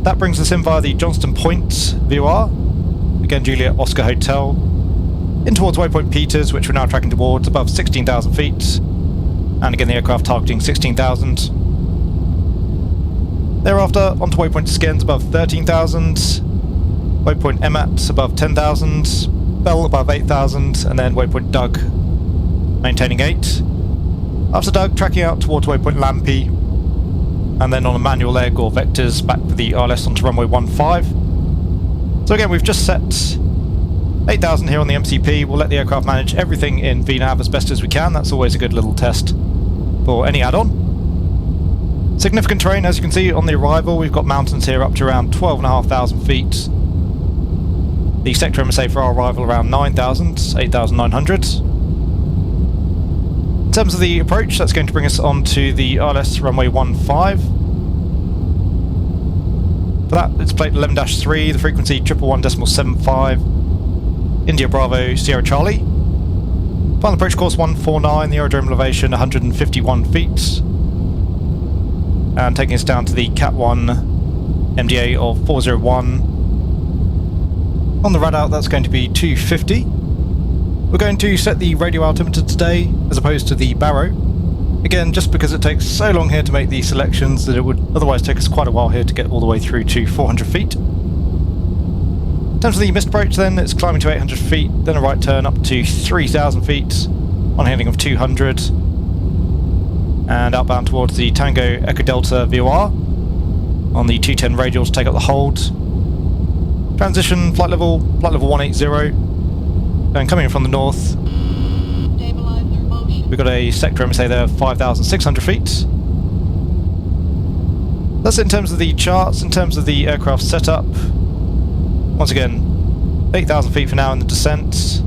That brings us in via the Johnston Point VOR. Again, Juliet Oscar Hotel. In towards waypoint Peters, which we're now tracking towards, above 16,000 feet. And again, the aircraft targeting 16,000. Thereafter, onto waypoint Skins above 13,000. Waypoint Emat above 10,000. Bell above 8,000. And then waypoint Doug maintaining 8. After Doug, tracking out towards waypoint Lampy. And then on a manual leg or vectors back for the RLS onto runway 15. So again, we've just set 8,000 here on the MCP. We'll let the aircraft manage everything in VNAV as best as we can. That's always a good little test for any add-on. Significant terrain, as you can see on the arrival. We've got mountains here up to around 12,500 feet. The sector MSA for our arrival around 9,000, 8,900. In terms of the approach, that's going to bring us onto the RLS runway 15. For that, it's plate 11-3, the frequency 111.75. India Bravo Sierra Charlie. Final approach course 149, the aerodrome elevation 151 feet. And taking us down to the Cat 1 MDA of 401. On the rad-out, that's going to be 250. We're going to set the radio altimeter today as opposed to the baro. Again, just because it takes so long here to make the selections that it would otherwise take us quite a while here to get all the way through to 400 feet. In terms of the missed approach then, it's climbing to 800 feet, then a right turn up to 3,000 feet on a heading of 200. And outbound towards the Tango Echo Delta VOR on the 210 radial to take up the hold. Transition flight level 180. And coming in from the north, we've got a sector MSA there of 5,600 feet. That's in terms of the charts. In terms of the aircraft setup, once again, 8,000 feet for now in the descent.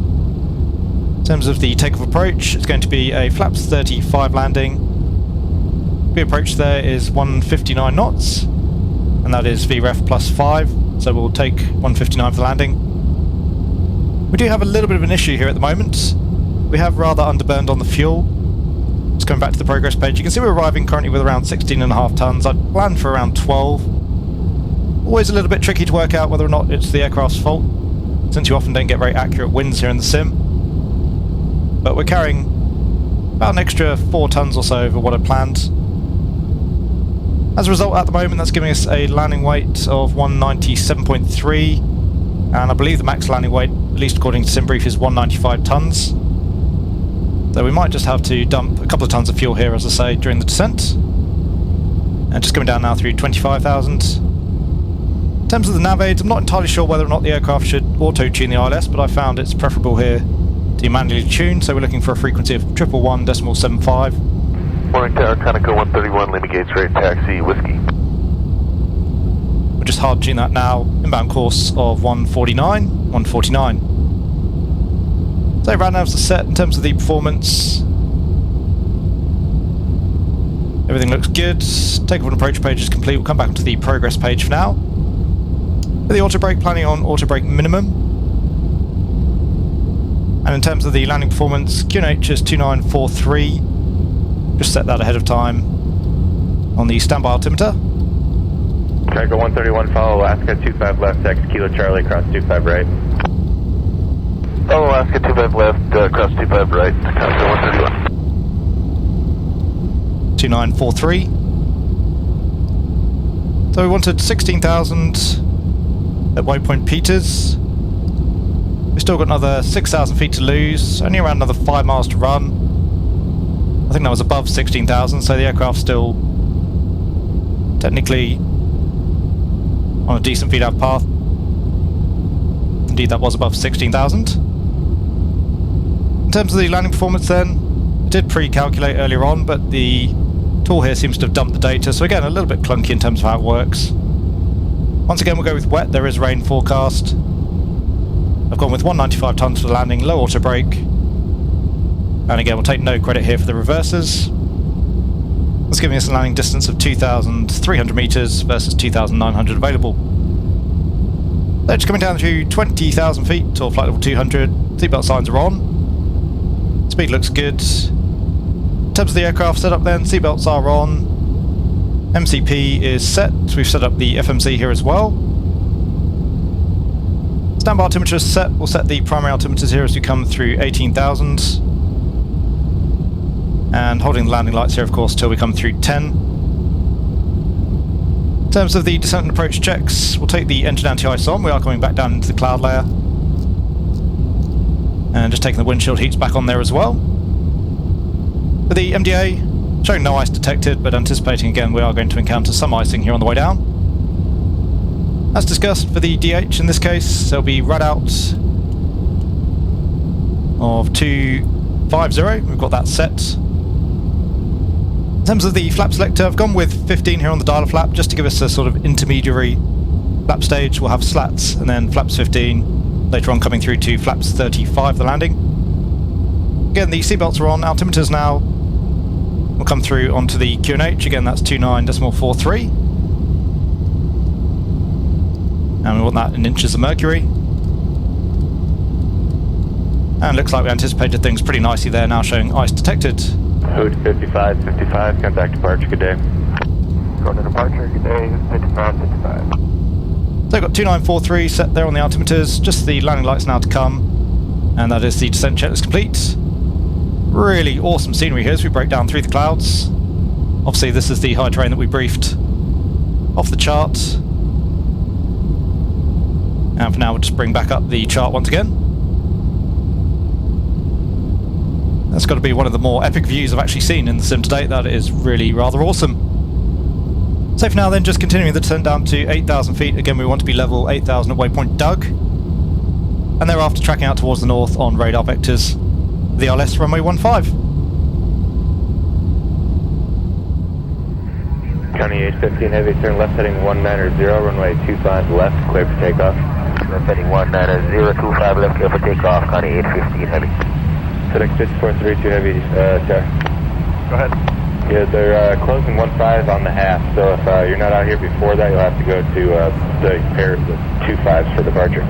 In terms of the takeoff approach, it's going to be a flaps 35 landing. The approach there is 159 knots, and that is VREF plus 5, so we'll take 159 for the landing. We do have a little bit of an issue here at the moment. We have rather underburned on the fuel. Just going back to the progress page, you can see we're arriving currently with around 16.5 tons. I'd planned for around 12. Always a little bit tricky to work out whether or not it's the aircraft's fault, since you often don't get very accurate winds here in the sim. But we're carrying about an extra 4 tons or so over what I planned. As a result, at the moment, that's giving us a landing weight of 197.3, and I believe the max landing weight, at least according to SimBrief, is 195 tons. So we might just have to dump a couple of tons of fuel here, as I say, during the descent. And just coming down now through 25,000. In terms of the nav aids, I'm not entirely sure whether or not the aircraft should auto-tune the ILS, but I found it's preferable here to manually tune, so we're looking for a frequency of 111.75. Morning Tower, Conoco 131, Lima Gates, rate taxi, whiskey. We'll just hard tune that now, inbound course of 149. So right nav's are set in terms of the performance. Everything looks good. Takeoff and approach page is complete. We'll come back onto the progress page for now. With the auto brake, planning on auto brake minimum. And in terms of the landing performance, QNH is 2943. Just set that ahead of time on the standby altimeter. Echo 131, follow Alaska 25 left, X Kilo Charlie, cross 25 right. Oh, Alaska 25 left, cross 25 right, Conoco 131. 2943. So we wanted 16,000 at waypoint Peters. We've still got another 6,000 feet to lose, only around another 5 miles to run. I think that was above 16,000, so the aircraft's still technically on a decent VDAV path. Indeed, that was above 16,000. In terms of the landing performance then, I did pre-calculate earlier on, but the tool here seems to have dumped the data, so again, a little bit clunky in terms of how it works. Once again, we'll go with wet. There is rain forecast. I've gone with 195 tons for the landing, low auto brake. And again, we'll take no credit here for the reversers. That's giving us a landing distance of 2,300 meters versus 2,900 available. So just coming down to 20,000 feet or flight level 200. Seatbelt signs are on. Speed looks good. In terms of the aircraft setup then, seatbelts are on. MCP is set. We've set up the FMC here as well. Standby altimeter is set. We'll set the primary altimeters here as we come through 18,000. And holding the landing lights here, of course, till we come through 10. In terms of the descent and approach checks, we'll take the engine anti-ice on. We are coming back down into the cloud layer. And just taking the windshield heats back on there as well. For the MDA, showing no ice detected, but anticipating again we are going to encounter some icing here on the way down. As discussed, for the DH in this case, there'll be rad out of 250. We've got that set. In terms of the flap selector, I've gone with 15 here on the dialer flap, just to give us a sort of intermediary flap stage. We'll have slats and then flaps 15, later on coming through to flaps 35 the landing. Again, the seatbelts are on, altimeters now. We'll come through onto the QNH, again that's 29.43. And we want that in inches of mercury. And looks like we anticipated things pretty nicely there, now showing ice detected. Hood 55, contact departure, good day. Going to departure, good day, 55. So we've got 2943 set there on the altimeters, just the landing lights now to come. And that is the descent checklist complete. Really awesome scenery here as we break down through the clouds. Obviously this is the high terrain that we briefed off the chart. And for now we'll just bring back up the chart once again. That's got to be one of the more epic views I've actually seen in the sim to date. That is really rather awesome. So for now then, just continuing the descent down to 8,000 feet. Again, we want to be level 8,000 at waypoint Doug. And thereafter tracking out towards the north on radar vectors. The ILS runway 15. County H15 heavy, turn left heading 190, runway 25 left, clear for takeoff. Left heading 19025 left clear for takeoff, Connie 815 heavy. FedEx 5432 heavy, check. Go ahead. Yeah, they're closing 15 on the half, so if you're not out here before that, you'll have to go to the pair of the 25s for departure.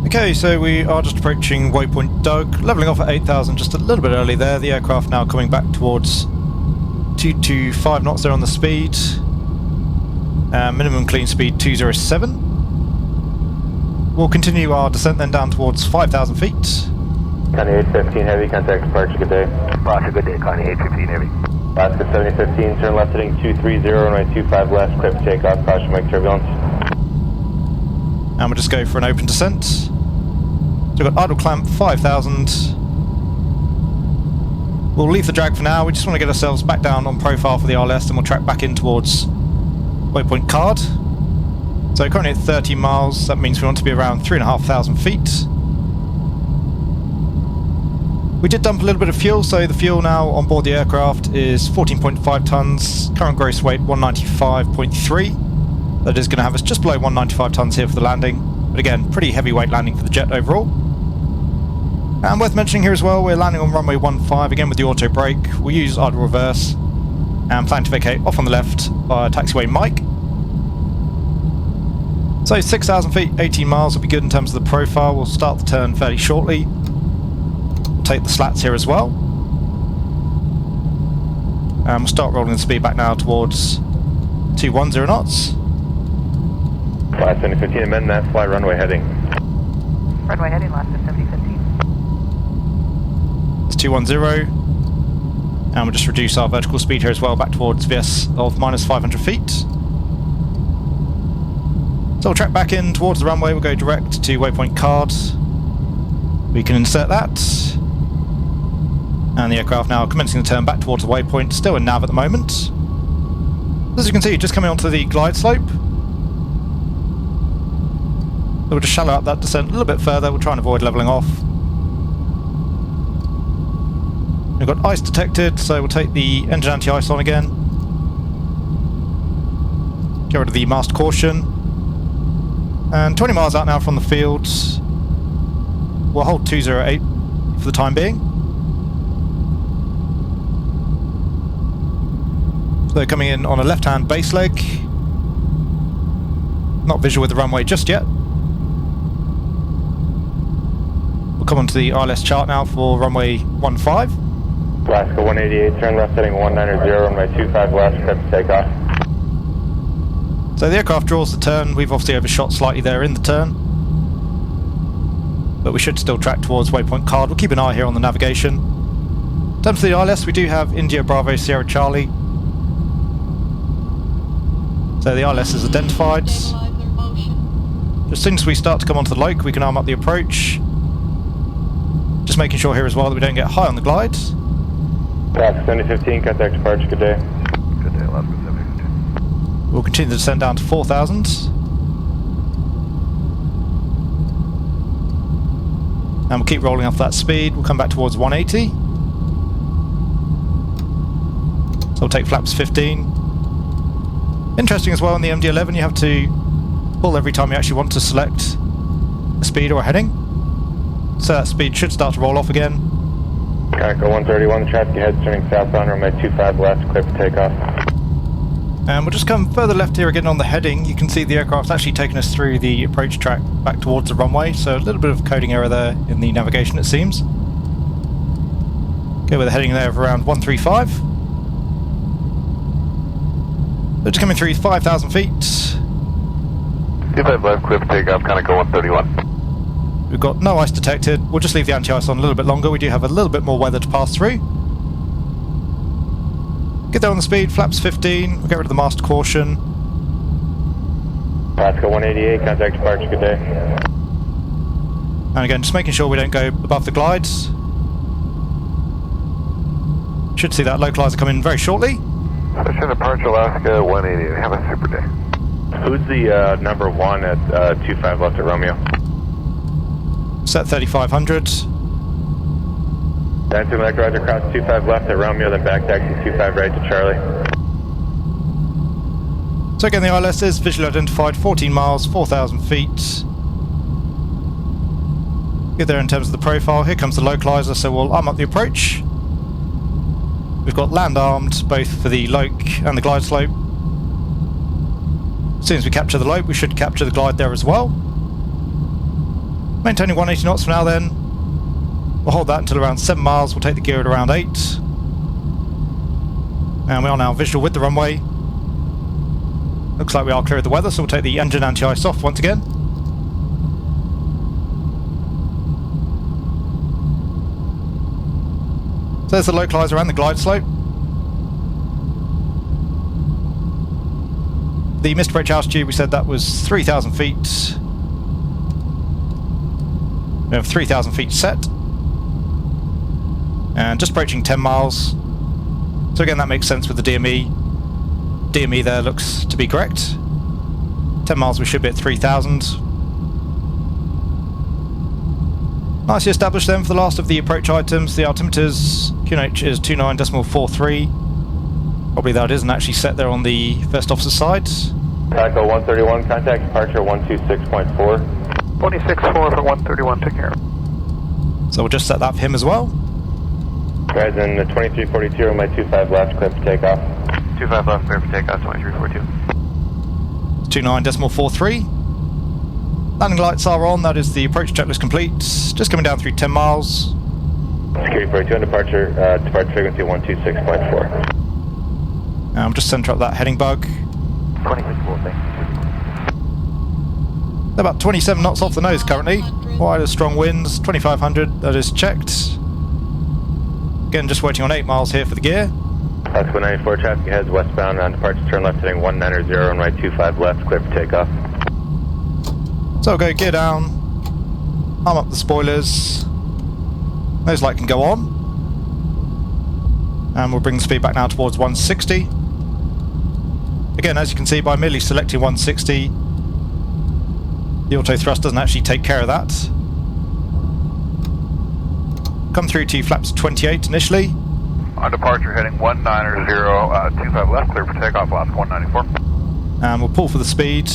Okay, so we are just approaching waypoint Doug, levelling off at 8,000, just a little bit early there. The aircraft now coming back towards 225 knots there on the speed. Minimum clean speed 207. We'll continue our descent then down towards 5,000 feet. Connie 815 heavy, contact departure, good day. Departure, good day, Connie 815 heavy. Alaska 7015, turn left heading 230, runway 25 left, clear for takeoff, caution wake turbulence. And we'll just go for an open descent. So we've got idle clamp 5,000. We'll leave the drag for now. We just want to get ourselves back down on profile for the RLS, and we'll track back in towards waypoint Card. So currently at 30 miles, that means we want to be around 3,500 feet. We did dump a little bit of fuel, so the fuel now on board the aircraft is 14.5 tons, current gross weight 195.3. That is going to have us just below 195 tons here for the landing, but again, pretty heavyweight landing for the jet overall. And worth mentioning here as well, we're landing on runway 15 again with the auto brake. We'll use idle reverse and plan to vacate off on the left via taxiway Mike. So 6,000 feet, 18 miles will be good in terms of the profile. We'll start the turn fairly shortly. We'll take the slats here as well. And we'll start rolling the speed back now towards 210 knots. Flight 7015, amend that, fly runway heading. Runway heading, Alaska 7015. It's 210. And we'll just reduce our vertical speed here as well back towards VS of minus 500 feet. So we'll track back in towards the runway, we'll go direct to waypoint Card. We can insert that. And the aircraft now commencing the turn back towards the waypoint, still in nav at the moment. As you can see, just coming onto the glide slope. So we'll just shallow out that descent a little bit further, we'll try and avoid levelling off. We've got ice detected, so we'll take the engine anti-ice on again. Get rid of the mast caution. And 20 miles out now from the field. We'll hold 208 for the time being. So coming in on a left-hand base leg. Not visual with the runway just yet. We'll come onto the RLS chart now for runway 15. Alaska 188, turn left heading 190, runway 25 left, clear for takeoff. So the aircraft draws the turn. We've obviously overshot slightly there in the turn, but we should still track towards waypoint Card. We'll keep an eye here on the navigation. In terms of the RLS, we do have India Bravo Sierra Charlie. So the RLS is identified. Stabilizer motion. As soon as we start to come onto the lake, we can arm up the approach. Just making sure here as well that we don't get high on the glide. Alaska 7015, contact departure, good day. Good day, Alaska 7015. We'll continue to descend down to 4,000. And we'll keep rolling off that speed. We'll come back towards 180. So we'll take flaps 15. Interesting as well, in the MD-11 you have to pull every time you actually want to select a speed or a heading. So that speed should start to roll off again. Echo 131, the traffic ahead turning southbound, runway 25 left, clear for takeoff. And we'll just come further left here again on the heading. You can see the aircraft's actually taken us through the approach track back towards the runway, so a little bit of coding error there in the navigation it seems. Okay, with a heading there of around 135. So just coming through 5,000 feet. 25 left, clear for takeoff, kind of go 131. We've got no ice detected. We'll just leave the anti-ice on a little bit longer. We do have a little bit more weather to pass through. Get there on the speed, flaps 15. We'll get rid of the mast caution. Alaska 188, contact departure, good day. And again, just making sure we don't go above the glides. Should see that localizer come in very shortly. Station departure, Alaska 188. Have a super day. Who's the number one at 25 left at Romeo? Set 3,500. Down to Mike, roger, cross 25 left at Romeo, then back taxi 25 right to Charlie. So again, the ILS is visually identified, 14 miles, 4,000 feet. Good there in terms of the profile. Here comes the localizer, so we'll arm up the approach. We've got land armed both for the loc and the glide slope. As soon as we capture the lope, we should capture the glide there as well. Maintaining 180 knots for now then. We'll hold that until around 7 miles. We'll take the gear at around 8. And we are now visual with the runway. Looks like we are clear of the weather, so we'll take the engine anti-ice off once again. So there's the localizer and the glide slope. The missed approach altitude, we said that was 3,000 feet. We have 3,000 feet set. And just approaching 10 miles. So again, that makes sense with the DME. DME there looks to be correct. 10 miles we should be at 3,000. Nicely established then for the last of the approach items. The altimeter's QNH is 29.43. Probably that isn't actually set there on the first officer's side. Taco 131, contact departure 126.4. 26.4 for 131, take care. So we'll just set that for him as well. Guys in the 2342, runway 25 left, clear for takeoff. 25 left, clear for takeoff, 2342. 29.43. Landing lights are on, that is the approach checklist complete. Just coming down through 10 miles. Security 42 on departure, departure frequency 126.4. And we'll just center up that heading bug. 26.4, thank you. They're about 27 knots off the nose currently. Wide of strong winds, 2500, that is checked. Again, just waiting on 8 miles here for the gear. Fox 194, traffic heads westbound on departure, turn left heading 190, runway 25 left, clear for takeoff. So we'll go gear down, arm up the spoilers. Nose light can go on. And we'll bring the speed back now towards 160. Again, as you can see, by merely selecting 160, the auto thrust doesn't actually take care of that. Come through to flaps 28 initially. On departure, heading 190, 25 left, clear for takeoff, last 194. And we'll pull for the speed.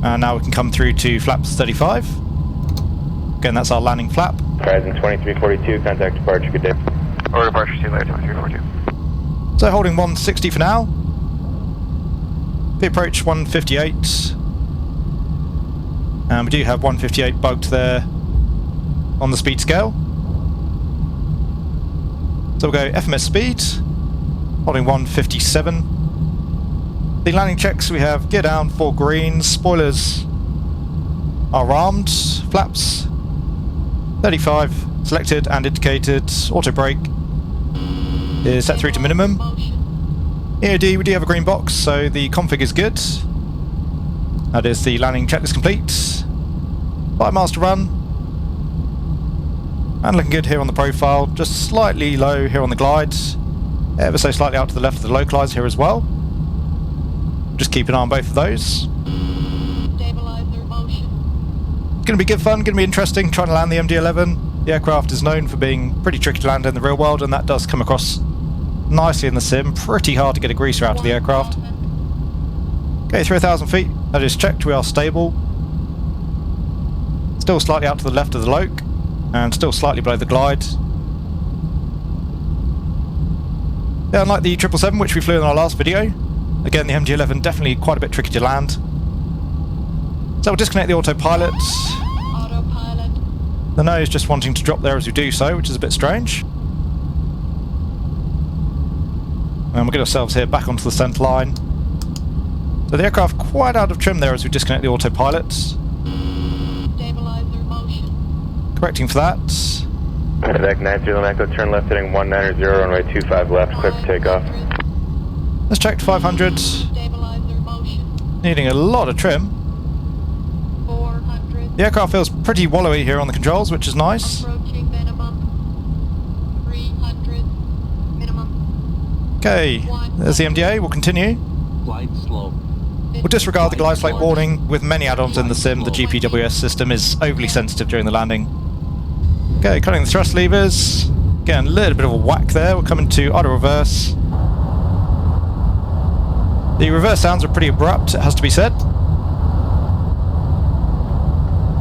And now we can come through to flaps 35. Again, that's our landing flap. Guys in 2342, contact departure, good day. Or departure, see you later, 2342. So holding 160 for now. We approach 158. And we do have 158 bugged there on the speed scale. So we'll go FMS speed, holding 157. The landing checks, we have gear down, 4 greens, spoilers are armed, flaps 35 selected and indicated, auto brake is set through to minimum. EOD, we do have a green box, so the config is good. That is the landing checklist complete. 5 miles to run. And looking good here on the profile, just slightly low here on the glide. Ever so slightly out to the left of the localizer here as well. Just keep an eye on both of those. Stabilizer motion. It's going to be good fun, going to be interesting trying to land the MD-11. The aircraft is known for being pretty tricky to land in the real world, and that does come across nicely in the sim. Pretty hard to get a greaser out of the aircraft. Okay, 3,000 feet, that is checked, we are stable. Still slightly out to the left of the loc, and still slightly below the glide. Yeah, unlike the 777, which we flew in our last video, again, the MD-11 definitely quite a bit tricky to land. So we'll disconnect the autopilot. Autopilot. The nose just wanting to drop there as we do so, which is a bit strange. And we'll get ourselves here back onto the centre line. So the aircraft quite out of trim there as we disconnect the autopilot. Stabilizer motion. Correcting for that. Quebec 90 Echo, turn left heading 190, runway 25 left, clear for takeoff. Let's check 500. Stabilizer motion. Needing a lot of trim. 400. The aircraft feels pretty wallowy here on the controls, which is nice. Approaching minimum. 300. Minimum. Okay, there's the MDA, we'll continue. Glide slow. We'll disregard the glide slope warning. With many add-ons in the sim, the GPWS system is overly sensitive during the landing. Okay, cutting the thrust levers. Again, a little bit of a whack there. We're coming to auto reverse. The reverse sounds are pretty abrupt, it has to be said.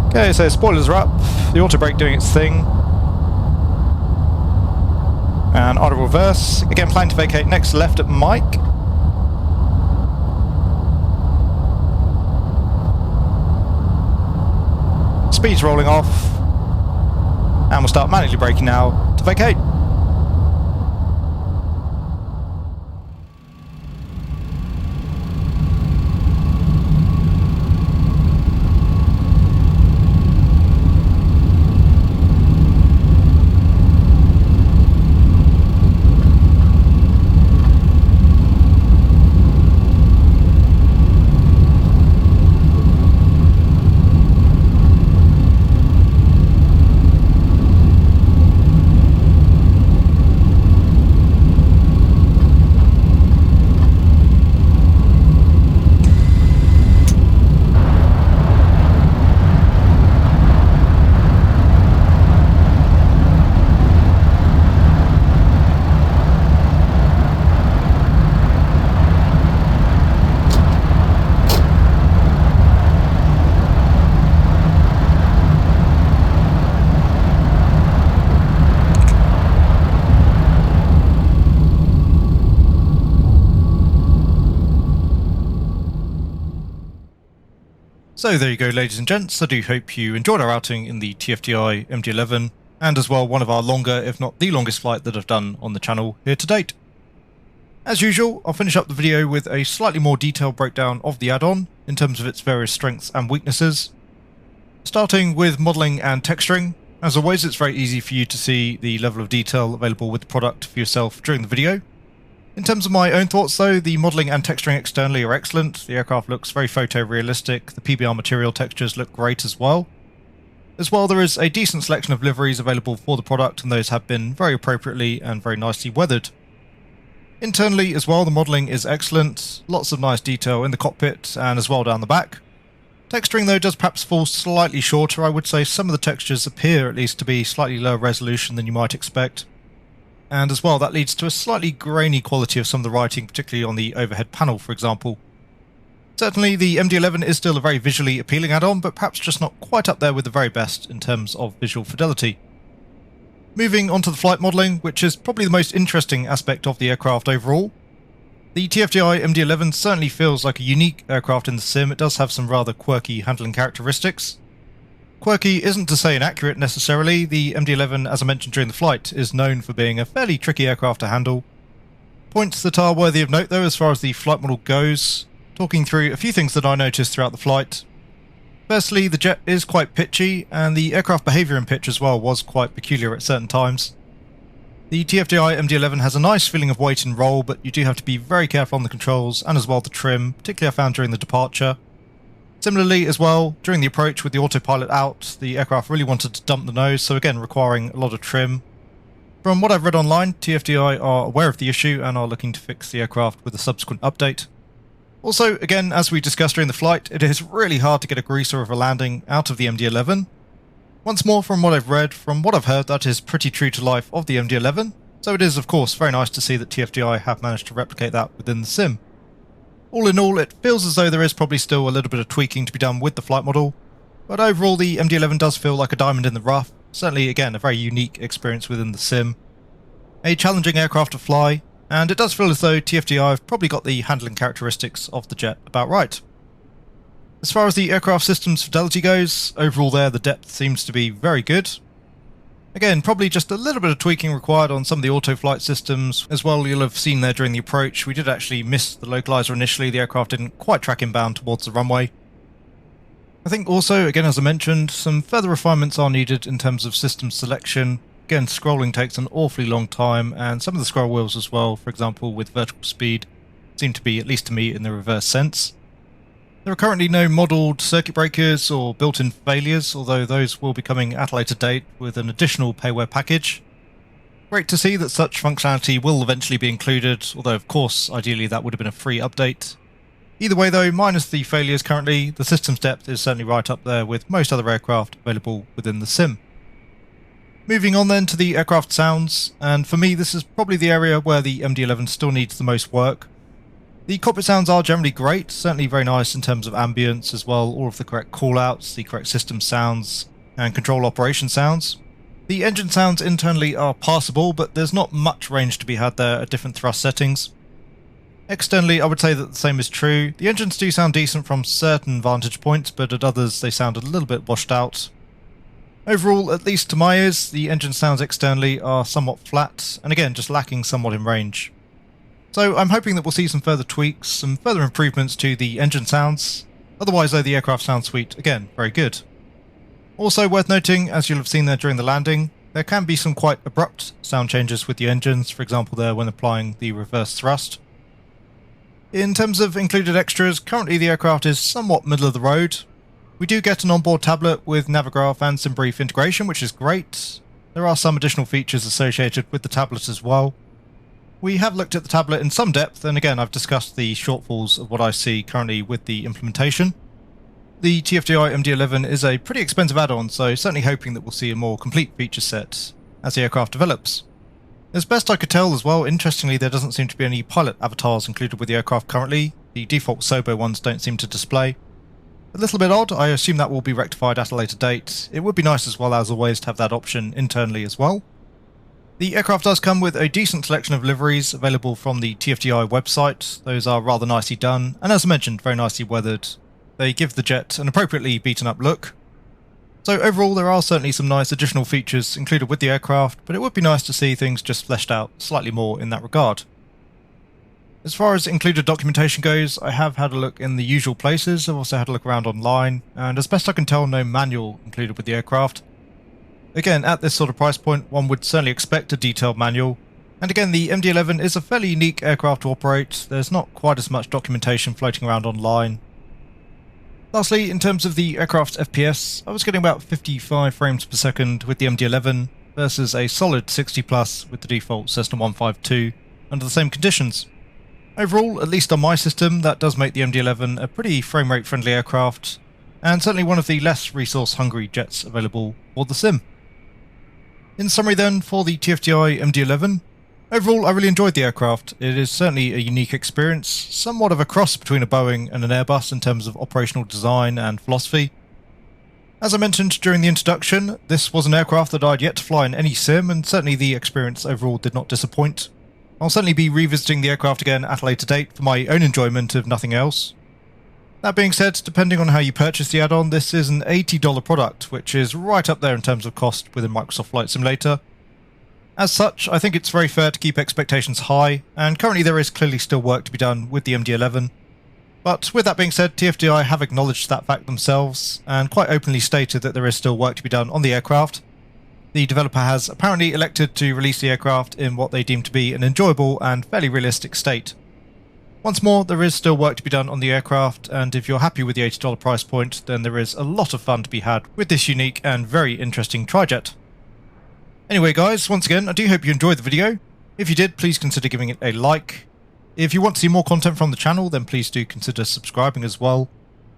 Okay, so spoilers are up, the auto brake doing its thing. And idle reverse, again planning to vacate next left at Mike. Speed's rolling off, and we'll start manually braking now to vacate. So there you go, ladies and gents. I do hope you enjoyed our outing in the TFDi MD-11, and as well one of our longer, if not the longest flight that I've done on the channel here to date. As usual, I'll finish up the video with a slightly more detailed breakdown of the add-on in terms of its various strengths and weaknesses. Starting with modelling and texturing. As always, it's very easy for you to see the level of detail available with the product for yourself during the video. In terms of my own thoughts though, the modelling and texturing externally are excellent. The aircraft looks very photorealistic, the PBR material textures look great as well. As well, there is a decent selection of liveries available for the product, and those have been very appropriately and very nicely weathered. Internally as well, the modelling is excellent, lots of nice detail in the cockpit and as well down the back. Texturing though does perhaps fall slightly shorter. I would say some of the textures appear at least to be slightly lower resolution than you might expect. And as well, that leads to a slightly grainy quality of some of the writing, particularly on the overhead panel, for example. Certainly, the MD-11 is still a very visually appealing add-on, but perhaps just not quite up there with the very best in terms of visual fidelity. Moving on to the flight modelling, which is probably the most interesting aspect of the aircraft overall. The TFDi MD-11 certainly feels like a unique aircraft in the sim. It does have some rather quirky handling characteristics. Quirky isn't to say inaccurate necessarily. The MD-11, as I mentioned during the flight, is known for being a fairly tricky aircraft to handle. Points that are worthy of note though as far as the flight model goes. Talking through a few things that I noticed throughout the flight. Firstly, the jet is quite pitchy, and the aircraft behaviour in pitch as well was quite peculiar at certain times. The TFDi MD-11 has a nice feeling of weight and roll, but you do have to be very careful on the controls and as well the trim, particularly I found during the departure. Similarly as well, during the approach with the autopilot out, the aircraft really wanted to dump the nose, so again requiring a lot of trim. From what I've read online, TFDi are aware of the issue and are looking to fix the aircraft with a subsequent update. Also, again, as we discussed during the flight, it is really hard to get a greaser of a landing out of the MD-11. Once more, from what I've read, from what I've heard, that is pretty true to life of the MD-11, so it is of course very nice to see that TFDi have managed to replicate that within the sim. All in all, it feels as though there is probably still a little bit of tweaking to be done with the flight model, but overall the MD-11 does feel like a diamond in the rough, certainly again a very unique experience within the sim. A challenging aircraft to fly, and it does feel as though TFDi have probably got the handling characteristics of the jet about right. As far as the aircraft system's fidelity goes, overall there the depth seems to be very good. Again, probably just a little bit of tweaking required on some of the auto-flight systems. As well, you'll have seen there during the approach, we did actually miss the localizer initially. The aircraft didn't quite track inbound towards the runway. I think also, again as I mentioned, some further refinements are needed in terms of system selection. Again, scrolling takes an awfully long time, and some of the scroll wheels as well, for example with vertical speed, seem to be, at least to me, in the reverse sense. There are currently no modelled circuit breakers or built-in failures, although those will be coming at a later date with an additional payware package. Great to see that such functionality will eventually be included, although of course ideally that would have been a free update. Either way though, minus the failures currently, the system's depth is certainly right up there with most other aircraft available within the sim. Moving on then to the aircraft sounds, and for me this is probably the area where the MD-11 still needs the most work. The cockpit sounds are generally great, certainly very nice in terms of ambience as well, all of the correct callouts, the correct system sounds, and control operation sounds. The engine sounds internally are passable, but there's not much range to be had there at different thrust settings. Externally, I would say that the same is true. The engines do sound decent from certain vantage points, but at others they sound a little bit washed out. Overall, at least to my ears, the engine sounds externally are somewhat flat, and again just lacking somewhat in range. So I'm hoping that we'll see some further tweaks, some further improvements to the engine sounds. Otherwise though, the aircraft sound suite, again, very good. Also worth noting, as you'll have seen there during the landing, there can be some quite abrupt sound changes with the engines, for example there when applying the reverse thrust. In terms of included extras, currently the aircraft is somewhat middle of the road. We do get an onboard tablet with Navigraph and SimBrief integration, which is great. There are some additional features associated with the tablet as well. We have looked at the tablet in some depth, and again I've discussed the shortfalls of what I see currently with the implementation. The TFDi MD-11 is a pretty expensive add-on, so certainly hoping that we'll see a more complete feature set as the aircraft develops. As best I could tell as well, interestingly there doesn't seem to be any pilot avatars included with the aircraft currently. The default Sobo ones don't seem to display. A little bit odd, I assume that will be rectified at a later date. It would be nice as well as always to have that option internally as well. The aircraft does come with a decent selection of liveries available from the TFDi website. Those are rather nicely done, and as I mentioned, very nicely weathered. They give the jet an appropriately beaten up look. So overall there are certainly some nice additional features included with the aircraft, but it would be nice to see things just fleshed out slightly more in that regard. As far as included documentation goes, I have had a look in the usual places. I've also had a look around online, and as best I can tell, no manual included with the aircraft. Again, at this sort of price point, one would certainly expect a detailed manual. And again, the MD-11 is a fairly unique aircraft to operate. There's not quite as much documentation floating around online. Lastly, in terms of the aircraft's FPS, I was getting about 55 frames per second with the MD-11 versus a solid 60 plus with the default Cessna 152 under the same conditions. Overall, at least on my system, that does make the MD-11 a pretty frame rate friendly aircraft, and certainly one of the less resource hungry jets available for the sim. In summary then, for the TFDi MD-11, overall I really enjoyed the aircraft. It is certainly a unique experience, somewhat of a cross between a Boeing and an Airbus in terms of operational design and philosophy. As I mentioned during the introduction, this was an aircraft that I'd yet to fly in any sim, and certainly the experience overall did not disappoint. I'll certainly be revisiting the aircraft again at a later date for my own enjoyment if nothing else. That being said, depending on how you purchase the add-on, this is an $80 product, which is right up there in terms of cost within Microsoft Flight Simulator. As such, I think it's very fair to keep expectations high, and currently there is clearly still work to be done with the MD-11. But with that being said, TFDi have acknowledged that fact themselves, and quite openly stated that there is still work to be done on the aircraft. The developer has apparently elected to release the aircraft in what they deem to be an enjoyable and fairly realistic state. Once more, there is still work to be done on the aircraft, and if you're happy with the $80 price point, then there is a lot of fun to be had with this unique and very interesting trijet. Anyway guys, once again, I do hope you enjoyed the video. If you did, please consider giving it a like. If you want to see more content from the channel, then please do consider subscribing as well.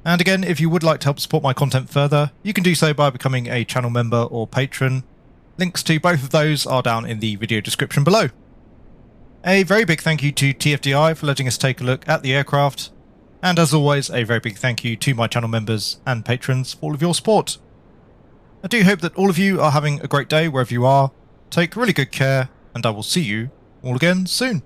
And again, if you would like to help support my content further, you can do so by becoming a channel member or patron. Links to both of those are down in the video description below. A very big thank you to TFDi for letting us take a look at the aircraft, and as always a very big thank you to my channel members and patrons for all of your support. I do hope that all of you are having a great day wherever you are. Take really good care, and I will see you all again soon.